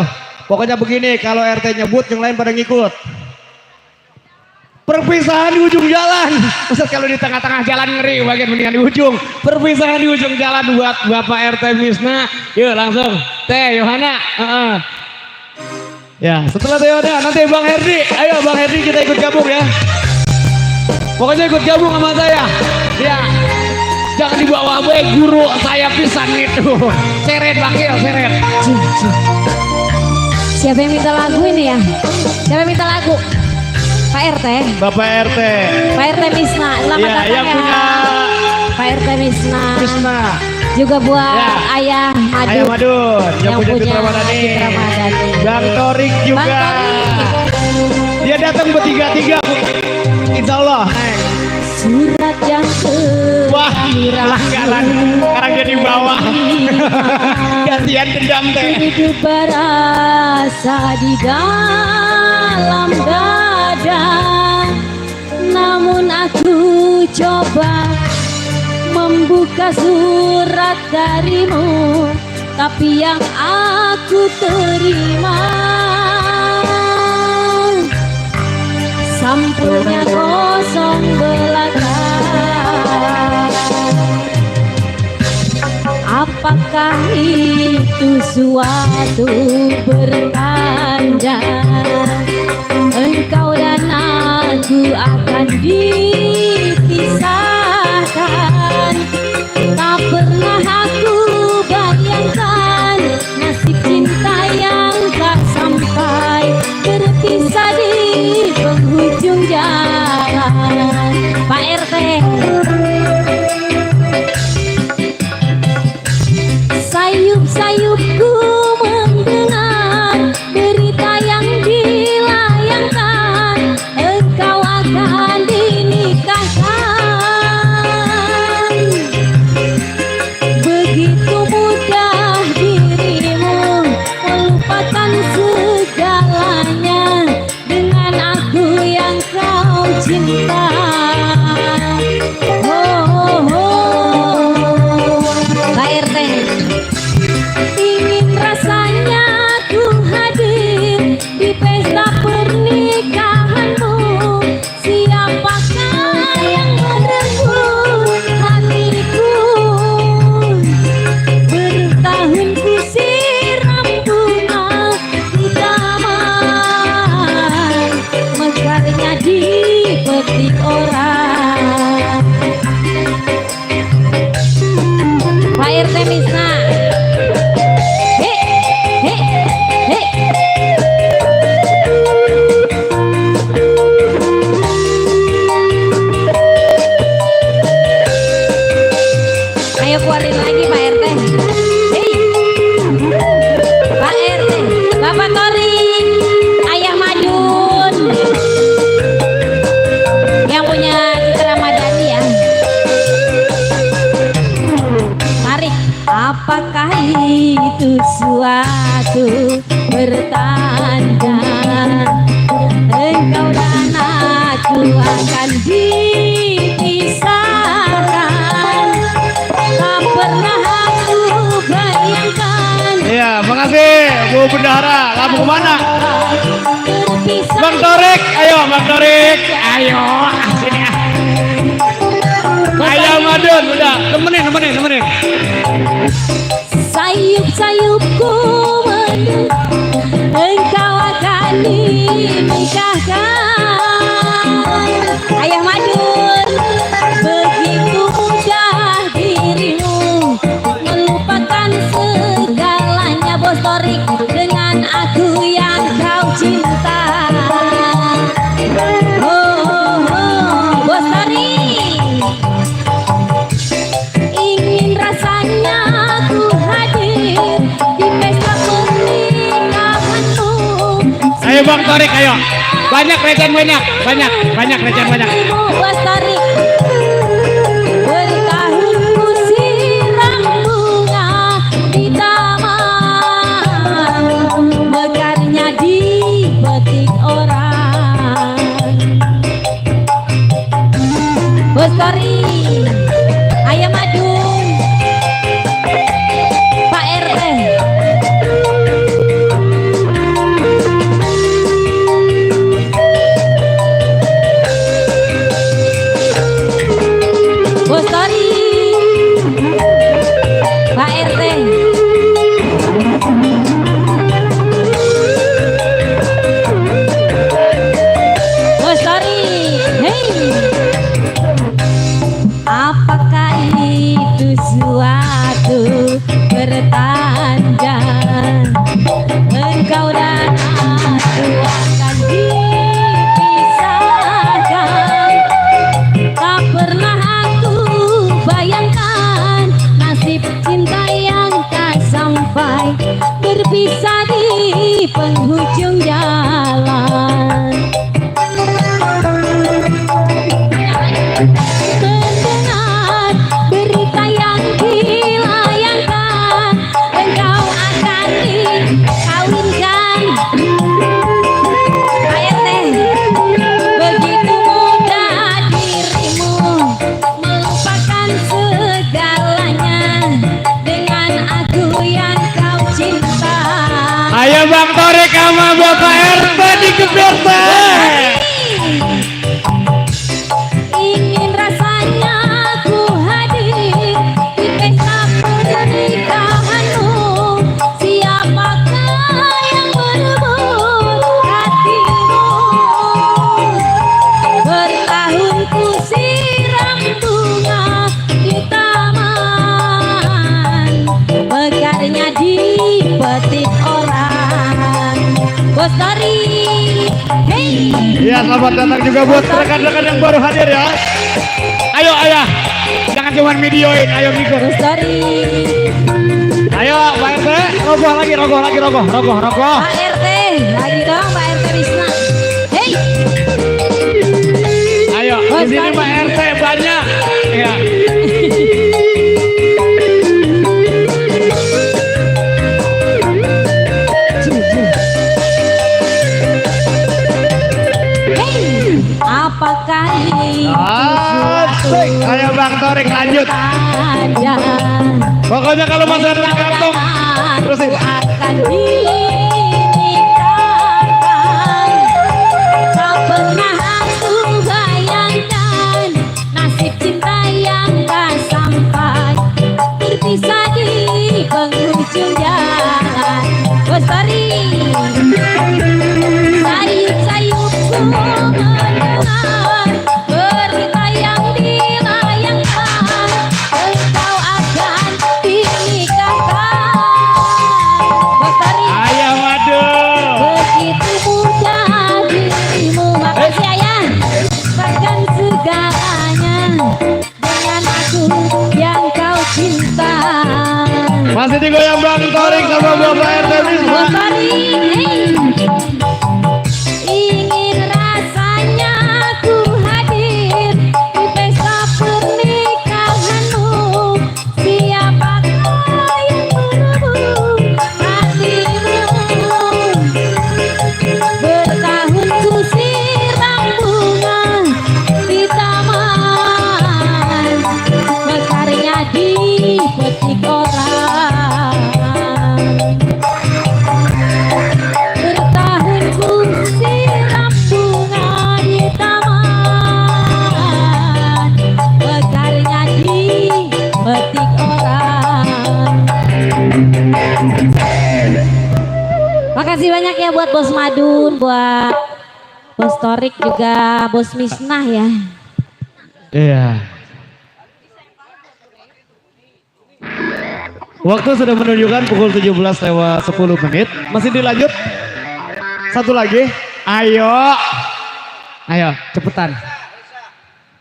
Pokoknya begini, kalau RT nyebut yang lain pada ngikut. Perpisahan di ujung jalan. Maksud kalau di tengah-tengah jalan ngeri, bagian mendingan di ujung. Perpisahan di ujung jalan buat Bapak RT Misna. Yuk langsung, Teh Yohana. Ya, setelah Teh Yohana nanti Bang Herdi. Ayo Bang Herdi kita ikut gabung ya. Pokoknya ikut gabung sama saya. Ya, jangan dibawa gue guru saya pisan itu. Seret Bang Gil, seret. Siapa yang minta lagu ini ya? Siapa yang minta lagu? Pak RT. Bapak RT. Pak RT Misna. Selamat Ya, datang yang ya. punya Pak RT Misna. Misna. Juga buat Ya. Ayah Madun. Ayah Madun. Yang punya Citra Madani. Citra Madani. Bang Torik juga. Bang Torik. Dia datang bertiga-tiga. Insya Allah. Surat yang Wah, langgaran. Sekarang dia di bawah. Gantian dendam Teh. hidup berasa di dalam dada. Namun aku coba membuka surat darimu, tapi yang aku terima sampulnya kosong belaka. Apakah itu suatu pertanda engkau dan aku akan dipisahkan? Tak pernah aku bayangkan nasib cinta yang tak sampai, berpisah di penghujung jalan. Pak RT, sayup-sayupku mendengar berita yang dilayangkan, engkau akan dinikahkan. Begitu mudah dirimu melupakan segalanya dengan aku yang kau cinta. Oh, Pak RT, ingin rasanya ku hadir di pesta pernikahanmu. Siapakah yang merebut hatiku? Bertahun ku Apakah itu suatu pertanda engkau dan aku akan dipisahkan? Tak pernah aku bayangkan. Iya, makasih Bu Bendahara. Kamu kemana? Terpisah. Bang Torik, ayo Bang Torik, ayo. Sini ah. Ayo Madun, udah temenin. Sayup-sayupku mendung engkau akan dinikahkan. Ayah Madun, begitu mudah dirimu melupakan segalanya Bos Torik dengan aku yang kau cinta. Bos Torik, ingin rasanya aku hadir di pesta pernikahanmu. Ayo Bang Torik, ayo. Banyak receh banyak. Bos Torik, bertahun ku siram bunga di taman, mekarnya dipetik orang. Bos Torik, Ayah Madun, Pak RT. Bos Torik, Pak RT. Bos Torik, hei. Apakah itu suatu pertanda engkau dan aku akan dipisahkan? Tak pernah aku bayangkan nasib cinta yang tak sampai berpisah di penghujung jalan. Mendengar berita yang dilayangkan engkau akan dikawinkan. Pak RT, begitu mudah dirimu melupakan segalanya dengan aku yang kau cinta. Ayo Bang Torik sama Bapak RT dikejar teh. Ingin rasanya aku hadir di pesta pernikahanmu. Siapakah yang merebut hatimu? Bertahun ku siram bunga di taman, mekarnya dipetik orang. Bos Torik, hey. Iya, selamat datang juga buat rekan-rekan yang baru hadir ya. Ayo ayah, jangan cuma videoin, ayo ngikut. Bos Torik, Ayo Pak RT, rogoh lagi. Pak RT, lagi dong Pak RT Wisna. Hei, Ayo, di sini Pak RT banyak. Ya. hei, apakah itu Asik, ayo Bang Torik lanjut. tanda Pokoknya kalau masih ada di kantong, terusin. akan dinikahkan? Tak pernah aku bayangkan nasib cinta yang tak sampai berpisah di penghujung jalan. Bos Torik, sayup-sayupku mendengar berita yang dilayangkan engkau akan dinikahkan. Bos Torik, Ayah Madun. begitu mudah dirimu. Makasih ayah, bahkan segalanya dengan aku yang kau cinta. Masih digoyang Bang Torik sama Bapak RT Wisma. Bos Torik, hey. Ingin rasanya ku hadir di pesta pernikahanmu. Siapakah Makasih banyak ya buat Bos Madun, buat Bos Torik juga, Bos Misnah ya. Iya. Waktu sudah menunjukkan pukul 17:10. Masih dilanjut? Satu lagi. Ayo. Ayo, cepetan.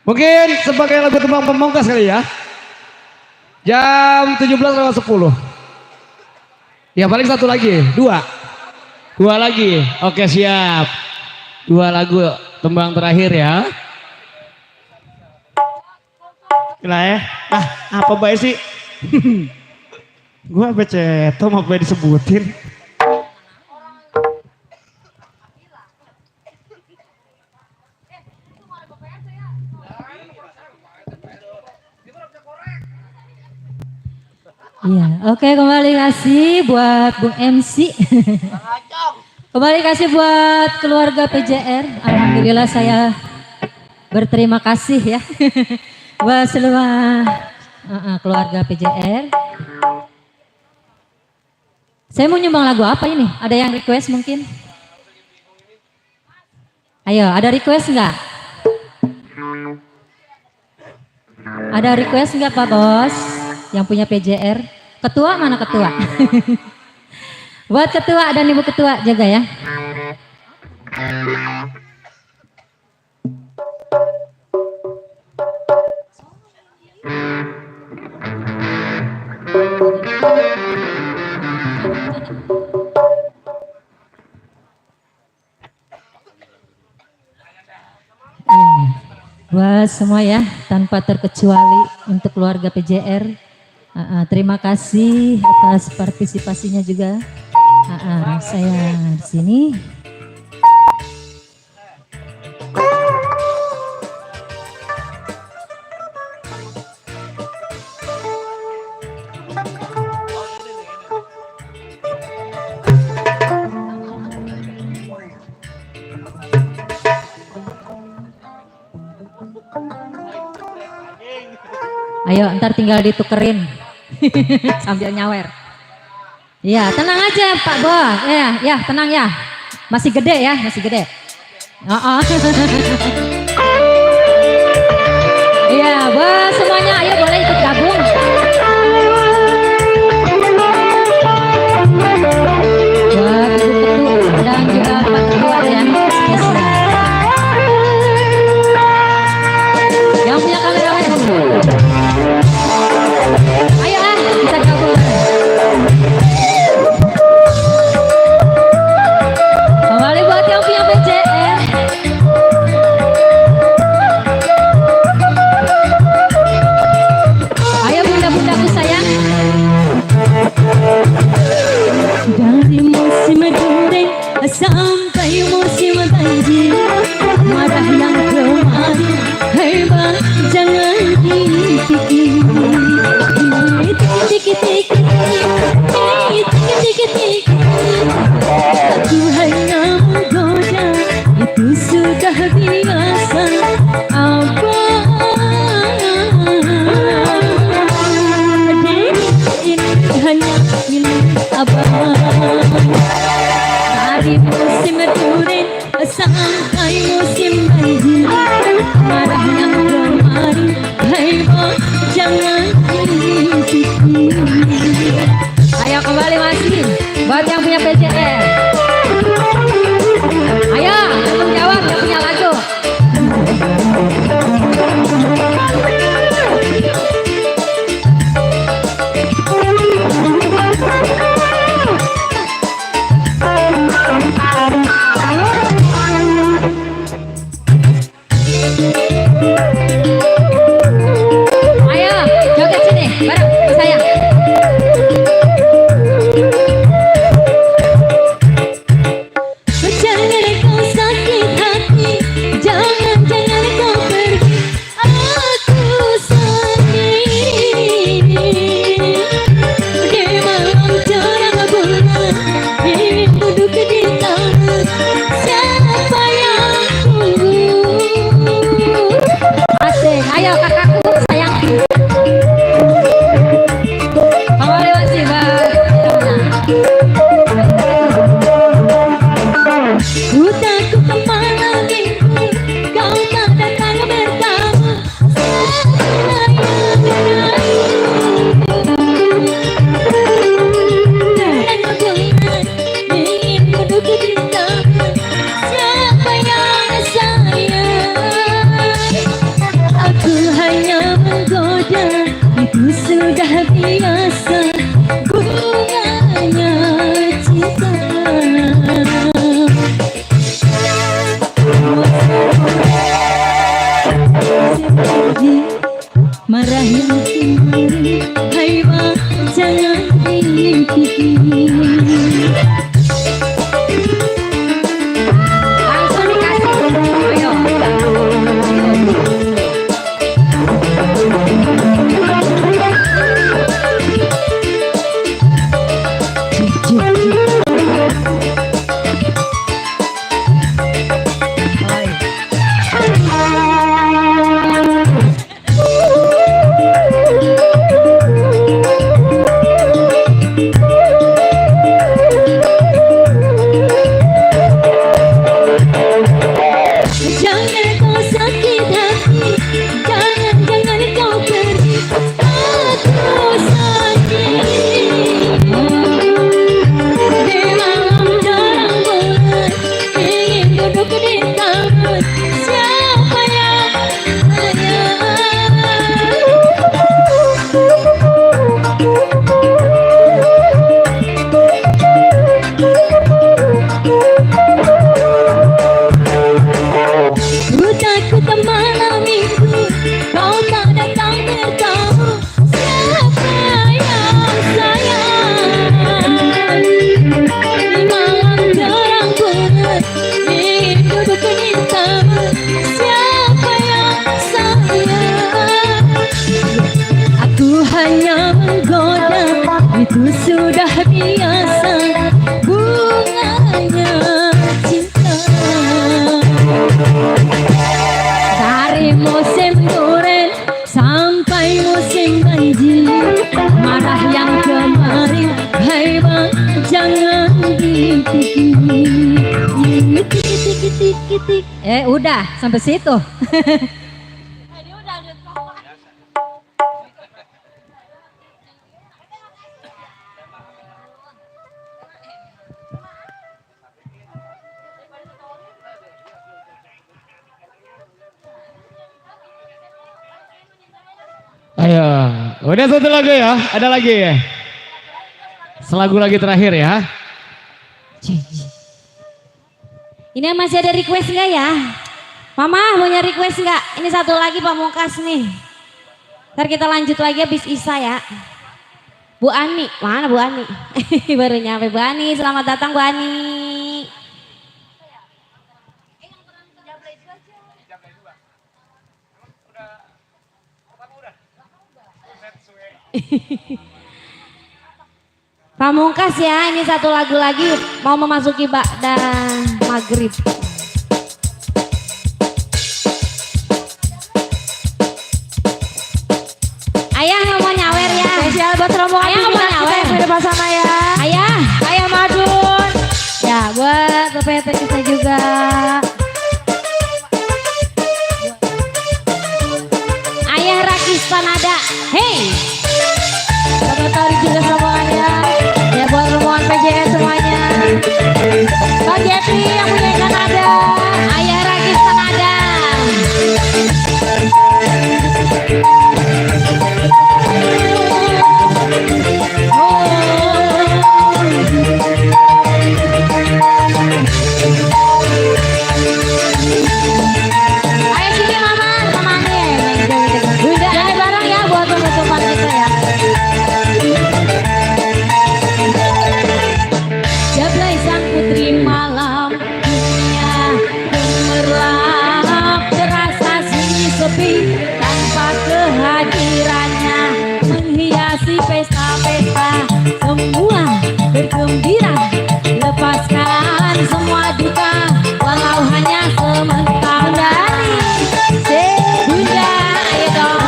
Mungkin sebagai lagu tembang pemungkas kali ya. Jam 17:10. Ya paling satu lagi, dua lagi. Oke siap. 2 lagu tembang terakhir ya. Gila ya. Apa baik sih? Gua beceto mau baik disebutin. Iya, oke kembali kasih buat Bung MC. Kembali kasih buat keluarga PJR. Alhamdulillah saya berterima kasih ya buat seluruh keluarga PJR. Saya mau nyumbang lagu apa ini? Ada yang request mungkin? Ayo, ada request nggak? Ada request nggak Pak Bos? Yang punya PJR? Ketua mana ketua? Buat ketua dan ibu ketua jaga ya. Buat semua ya, tanpa terkecuali untuk keluarga PJR. Terima kasih atas partisipasinya juga. Saya di sini. Ayo, ntar tinggal ditukerin sambil nyawer. Ya, tenang aja Pak Bos. Ya, tenang ya. Masih gede ya, masih gede. Iya, bos semuanya, ayo boleh ikut gabung. Buat ibu ketua dan juga Pak Ketua ya, spesial. Yang punya kamera mana? Ayo kita gabung. Kembali buat yang punya PJR. Ayo bunda-bundaku sayang. Dari musim durian sampai musim banjir, marah yang kemarin, hebat jangan dipikir. Tik-tik-tik, tik-tik-tik, aku hanya menggoda, itu sudah biasa. Apa ini hanya milik abang. Dari musim durian sampai musim banjir, marah yang kemarin, hebat jangan dipikir. Ayo kembali masih buat yang punya PJR. Ayo tanggung jawab yang punya lagu. Ayo joget sini bareng saya. Langsung dikasih. Ayo. Jangan kau sakit hati, jangan kau pergi, aku sakit. Di malam terang bulan, ingin duduk di taman, siapa yang ku takut malam minggu kau tak datang bertamu, siapa yang sayang. Di malam terang bulan, ingin duduk di taman, siapa yang sayang. Aku hanya menggoda, itu sudah biasa, bunganya cinta. Dari musim durian sampai musim banjir, marah yang kemarin, hai bang jangan dipikir. Udah sampai situ. Ayo, udah satu lagu ya, ada lagi ya. Selagu lagi terakhir ya. Ini masih ada request nggak ya? Mama mau nyari request nggak? Ini satu lagi Pamungkas nih. Ntar kita lanjut lagi habis Isa ya. Bu Ani, mana Bu Ani? Baru nyampe Bu Ani, selamat datang Bu Ani. Pamungkas ya, ini satu lagu lagi mau memasuki ba'da maghrib. Ayah yang mau nyawer ya. Spesial buat rombongan. Ayah mau nyawer. Kita depan sana ya. Ayah Madun. Ya buat PPT kita juga. Ayah Rakistan ada. Hey. Selamat tahun juga rombongannya. Ya buat rombongan PJS semuanya. Pak Jeffrey yang punya Kanada. Ayah Rakistan ada. Ayo sini mama, temani. Jangan bareng ya buat penutupan kita ya. Jablay sang putri malam dunia gemerlap, terasa sunyi sepi tanpa kehadirannya, menghiasi pesta-pesta semua bergembira, lepaskan semua duka walau hanya sementara. Bunda, ayo dong.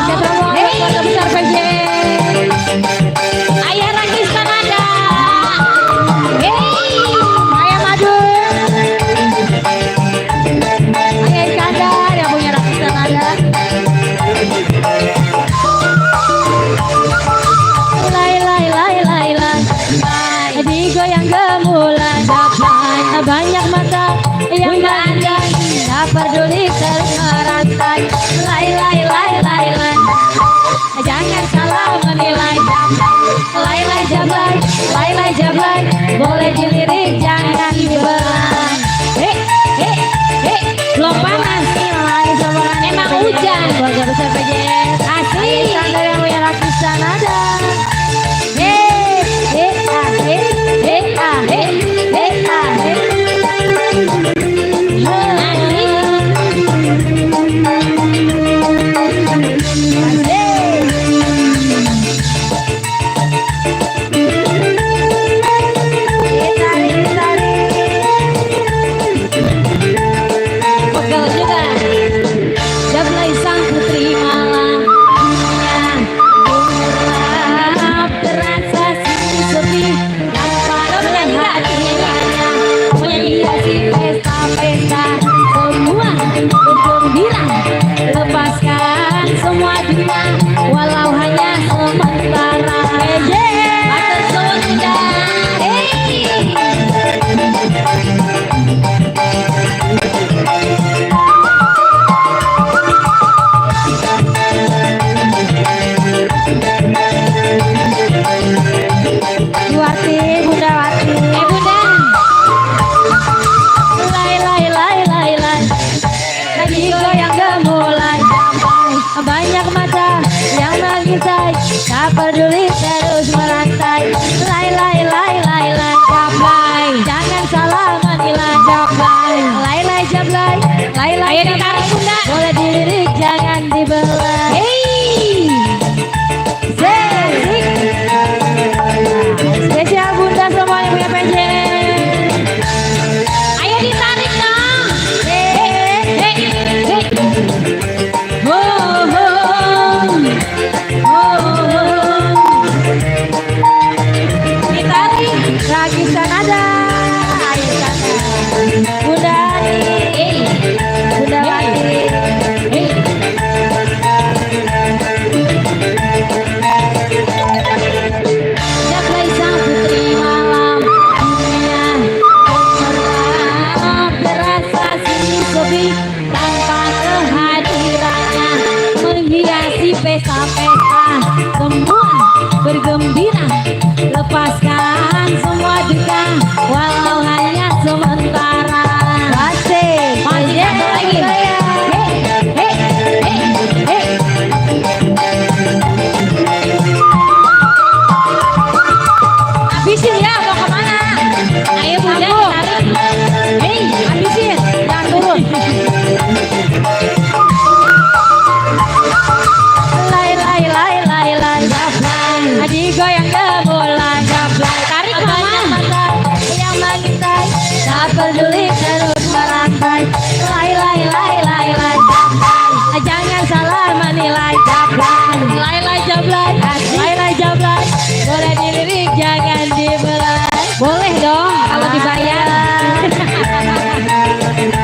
Hey, keluarga besar PJ. Ayah Rakistan ada. Hey, Ayah Madun. Ayah Iskandar yang punya Rakistan ada. Digoyang gemulan, banyak mata yang mandang, tak peduli terkerantai. Lai. Jangan salah menilai. Lai jablay, boleh dilirik jangan dibelai. Belum panas emang hujan. Keluarga besar PJS asli. Sandar yang punya Rakistan ada. Rakistan ada. Ayo sana. Bunda Ani. Bunda Wati. Jablay sang putri malam dunia gemerlap terasa sunyi sepi tanpa kehadirannya menghiasi pesta-pesta semua bergembira lepaskan semua duka walau hanya sementara. Asik masih satu lagi. Hey, hey, hey, hey. Habisin ya, mau kemana? Ayo bunda ditarik. Hei, habisin, jangan turun. Lay, jablay. Adik goyang gemulai, jablay. Tarik mama. Yang mengintai, tak peduli terus merantai. Lay, jablay. Jangan salah menilai, jablay. Lay, jablay. Boleh dilirik, jangan dibelai. Boleh dong, kalau dibayar.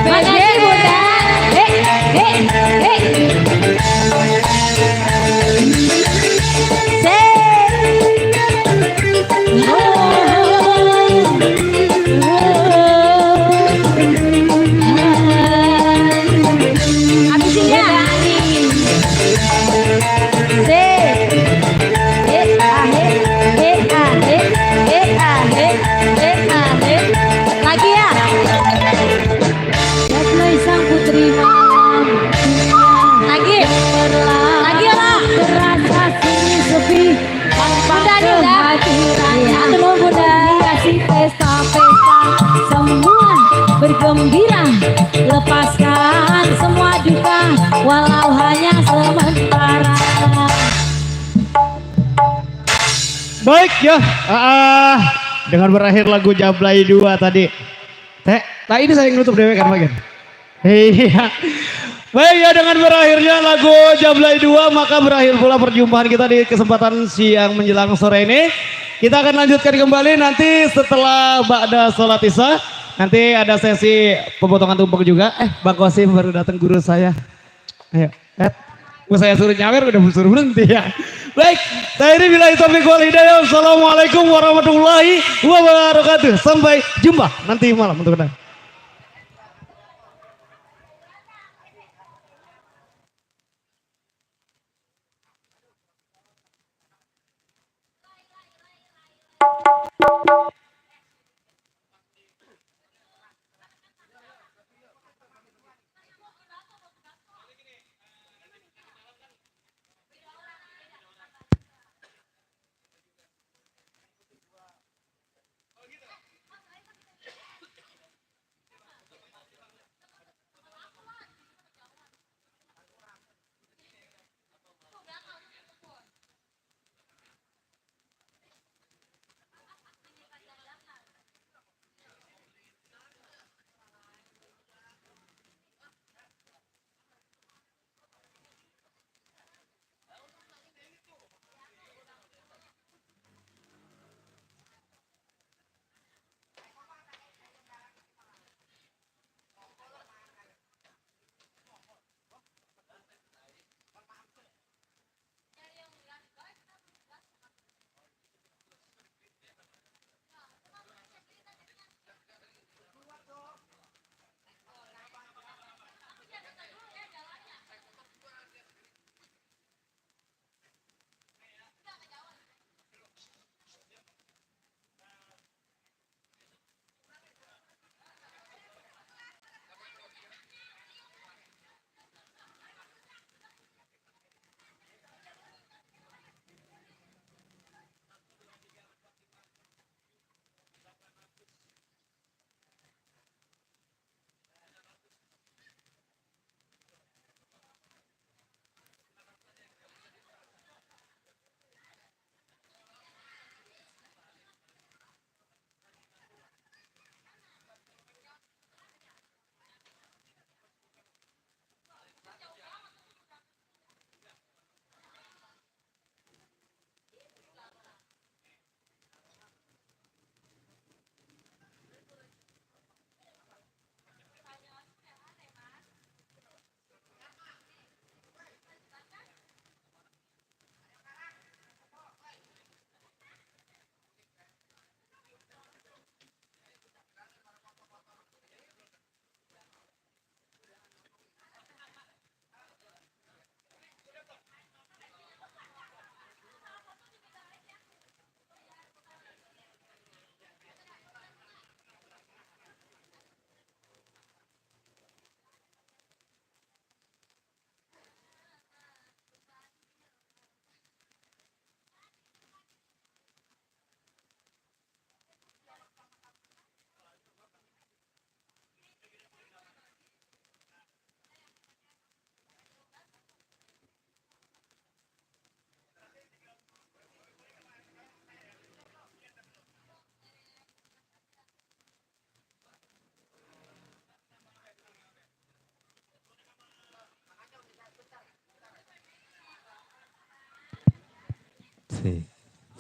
Makasih bunda. Hei. Habisin ya. Lagi ya. Jablay sang putri malam dunia. Lagi lah. Terasa sunyi sepi tanpa kehadirannya. Bunda. Kasih pesta-pesta semua bergembira lepaskan semua duka walau hanya sementara. Baik ya, dengan berakhir lagu Jablay 2 tadi. Nah ini saya nutup dewe kan bagian. Iya. Baik ya, dengan berakhirnya lagu Jablay 2 maka berakhir pula perjumpaan kita di kesempatan siang menjelang sore ini. Kita akan lanjutkan kembali nanti setelah ba'da sholat isya. Nanti ada sesi pemotongan tumpeng juga. Bang Kosim baru datang guru saya. Ayo, saya suruh nyawer udah suruh berhenti ya. Baik, saya ini billahi taufiq wal hidayah. Assalamualaikum warahmatullahi wabarakatuh. Sampai jumpa nanti malam untuk Anda.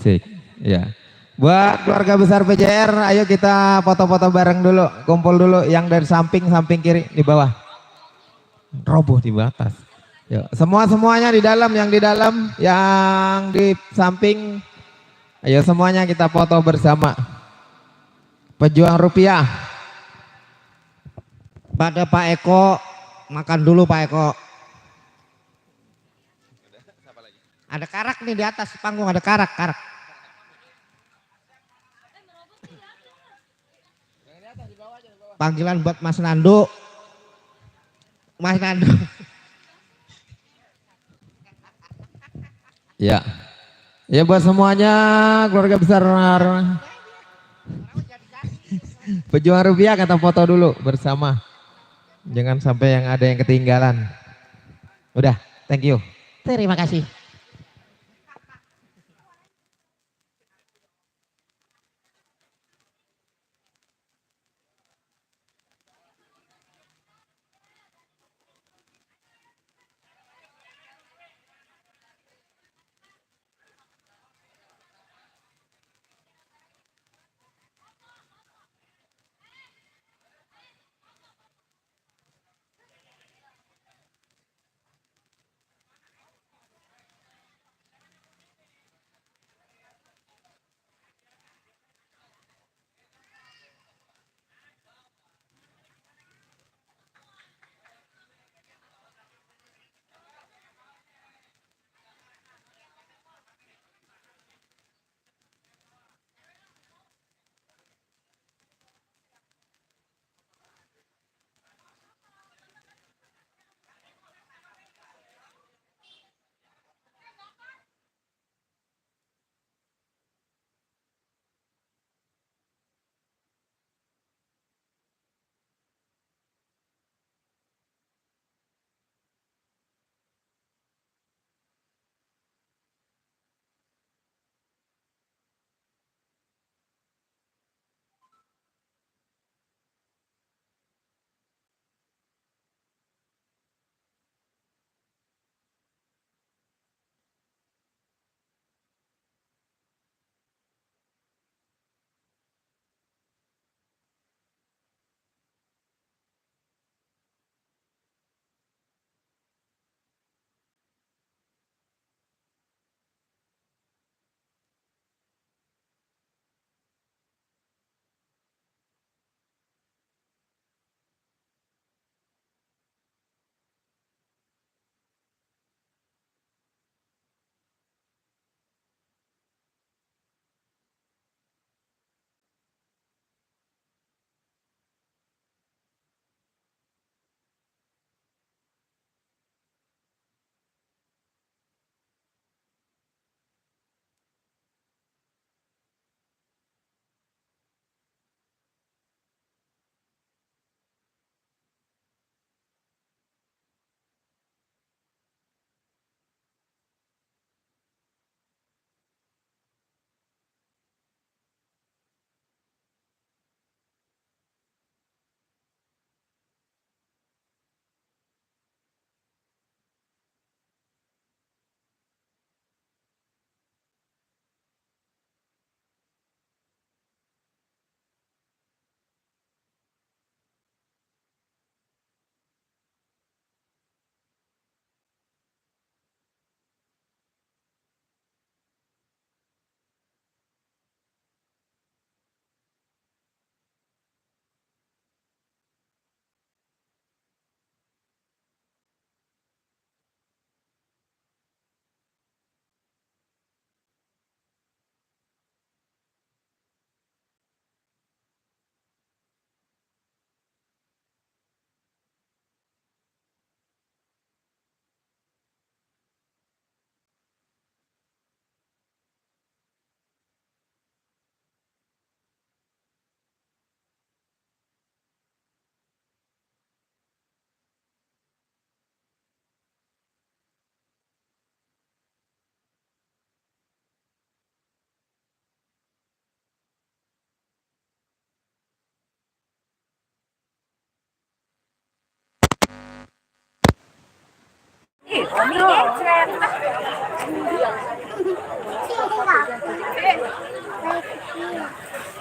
Asik. Ya. Buat keluarga besar PJR, ayo kita foto-foto bareng dulu, kumpul dulu yang dari samping kiri di bawah. Roboh di atas. Yuk, semuanya di dalam, yang di samping. Ayo semuanya kita foto bersama. Pejuang rupiah. Pada Pak Eko, makan dulu Pak Eko. Ada karak nih di atas panggung, ada karak. Panggilan buat Mas Nando. Mas Nando. Ya. Ya buat semuanya keluarga besar Pejuang rupiah kita foto dulu bersama. Jangan sampai yang ada yang ketinggalan. Udah, thank you. Terima kasih.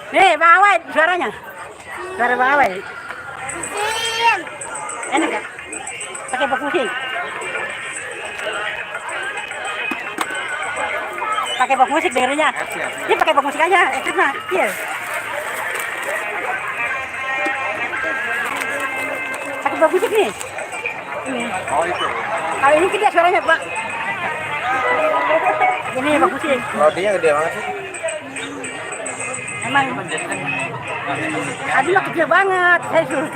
Nih, Bang Awai suaranya. Suara Bang Awai. Enak gak? Pakai box musik. Pakai box musik dengerinnya. Ini pakai box musik aja, mah. Iya. Pakai box musik nih. Ini. Oh itu. Kalau ini gede suaranya, Pak. Ini box musik. Rodinya gede banget sih. Emang. Aduh, kecil banget. Saya suruh.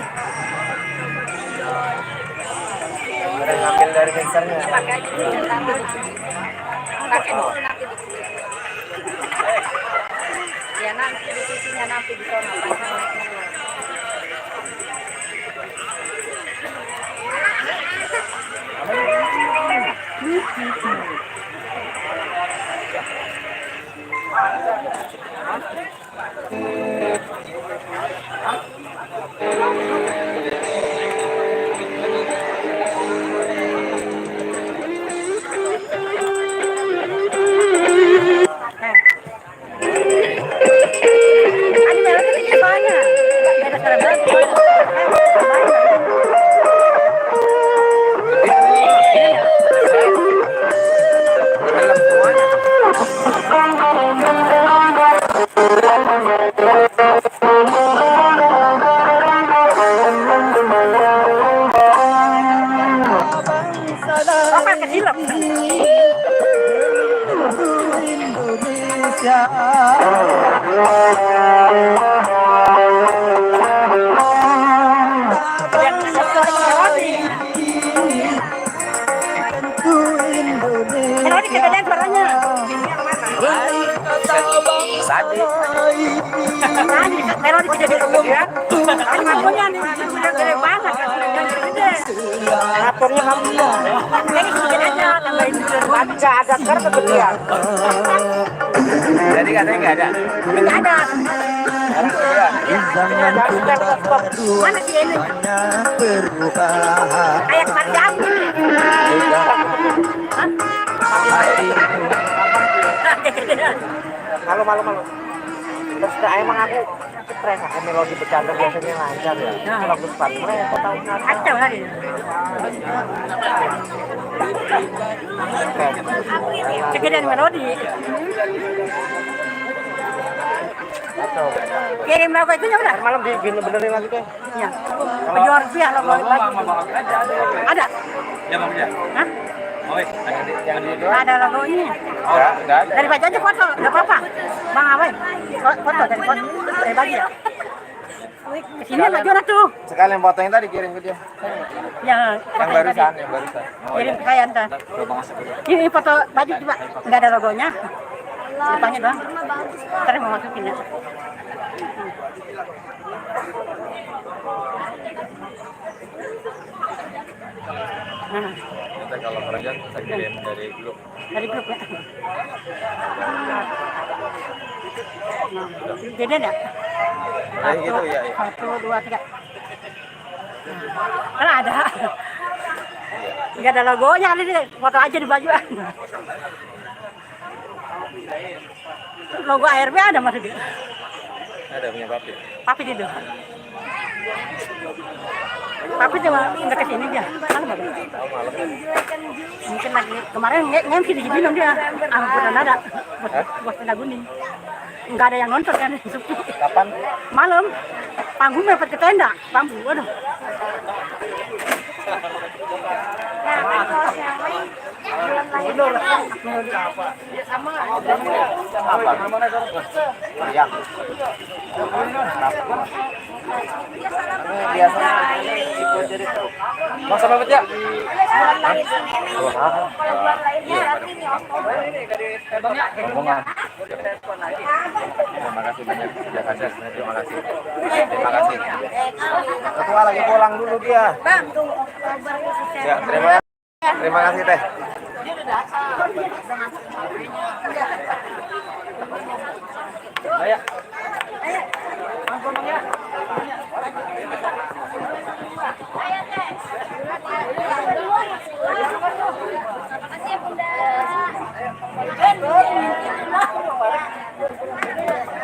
Udah ngambil dari mixernya. Pakai aja. Pakai dulu nanti. Ya nanti di sisinya nanti di sana. Melodi jadi ya. Ngapunya nih udah gede banget kan. Aturnya kamu. Ini sedikit aja tambahin baca agak karena kegedean. Jadi katanya nggak ada. Enggak ada. Mana sih ini? Kayak kemarin Malu. Terus emang aku stres, aku melodi bercanda biasanya lancar ya. Kalau aku sepatu, aku tahu kacau lagi. Kegedean melodi. Kirim lagu itu ya udah. Malam benerin lagi tuh. Iya. Penjual rupiah lagu lagi. Ada? Ya Bang ya. Hah? Oh, yang di itu. Ada logo ini. Oh, enggak ada. Dari baju aja foto, enggak apa-apa. Bang Awai, foto dari foto dari baju ya. Sini maju tuh. Sekalian fotonya tadi kirim ke dia. Yang barusan. Kirim ke saya ntar. Ini foto baju coba, enggak ada logonya. Depannya doang. Ntar mau masukin ya. Nah. Kalau kerajaan saya kirim dari grup. Dari grup ya. Nah, beda enggak? Gitu ya. 1, 2, 3. Kan ada. Enggak ada logonya kali ini, foto aja di baju. Logo ARB ada maksudnya? Ada punya papi. Papi itu. Papi cuma udah kesini dia. Malam apa? Mungkin lagi kemarin ngemsi di Cibinong dia. Sama Budan ada. Bos Tenda Guning. Enggak ada yang nonton kan. Kapan? Malam. Panggung mepet ke tenda. Panggung, waduh. Mau sama bet ya? Terima kasih banyak sudah kasih. Terima kasih. Ketua lagi pulang dulu dia. Bang, tunggu. Ya, terima kasih teh. Ayo.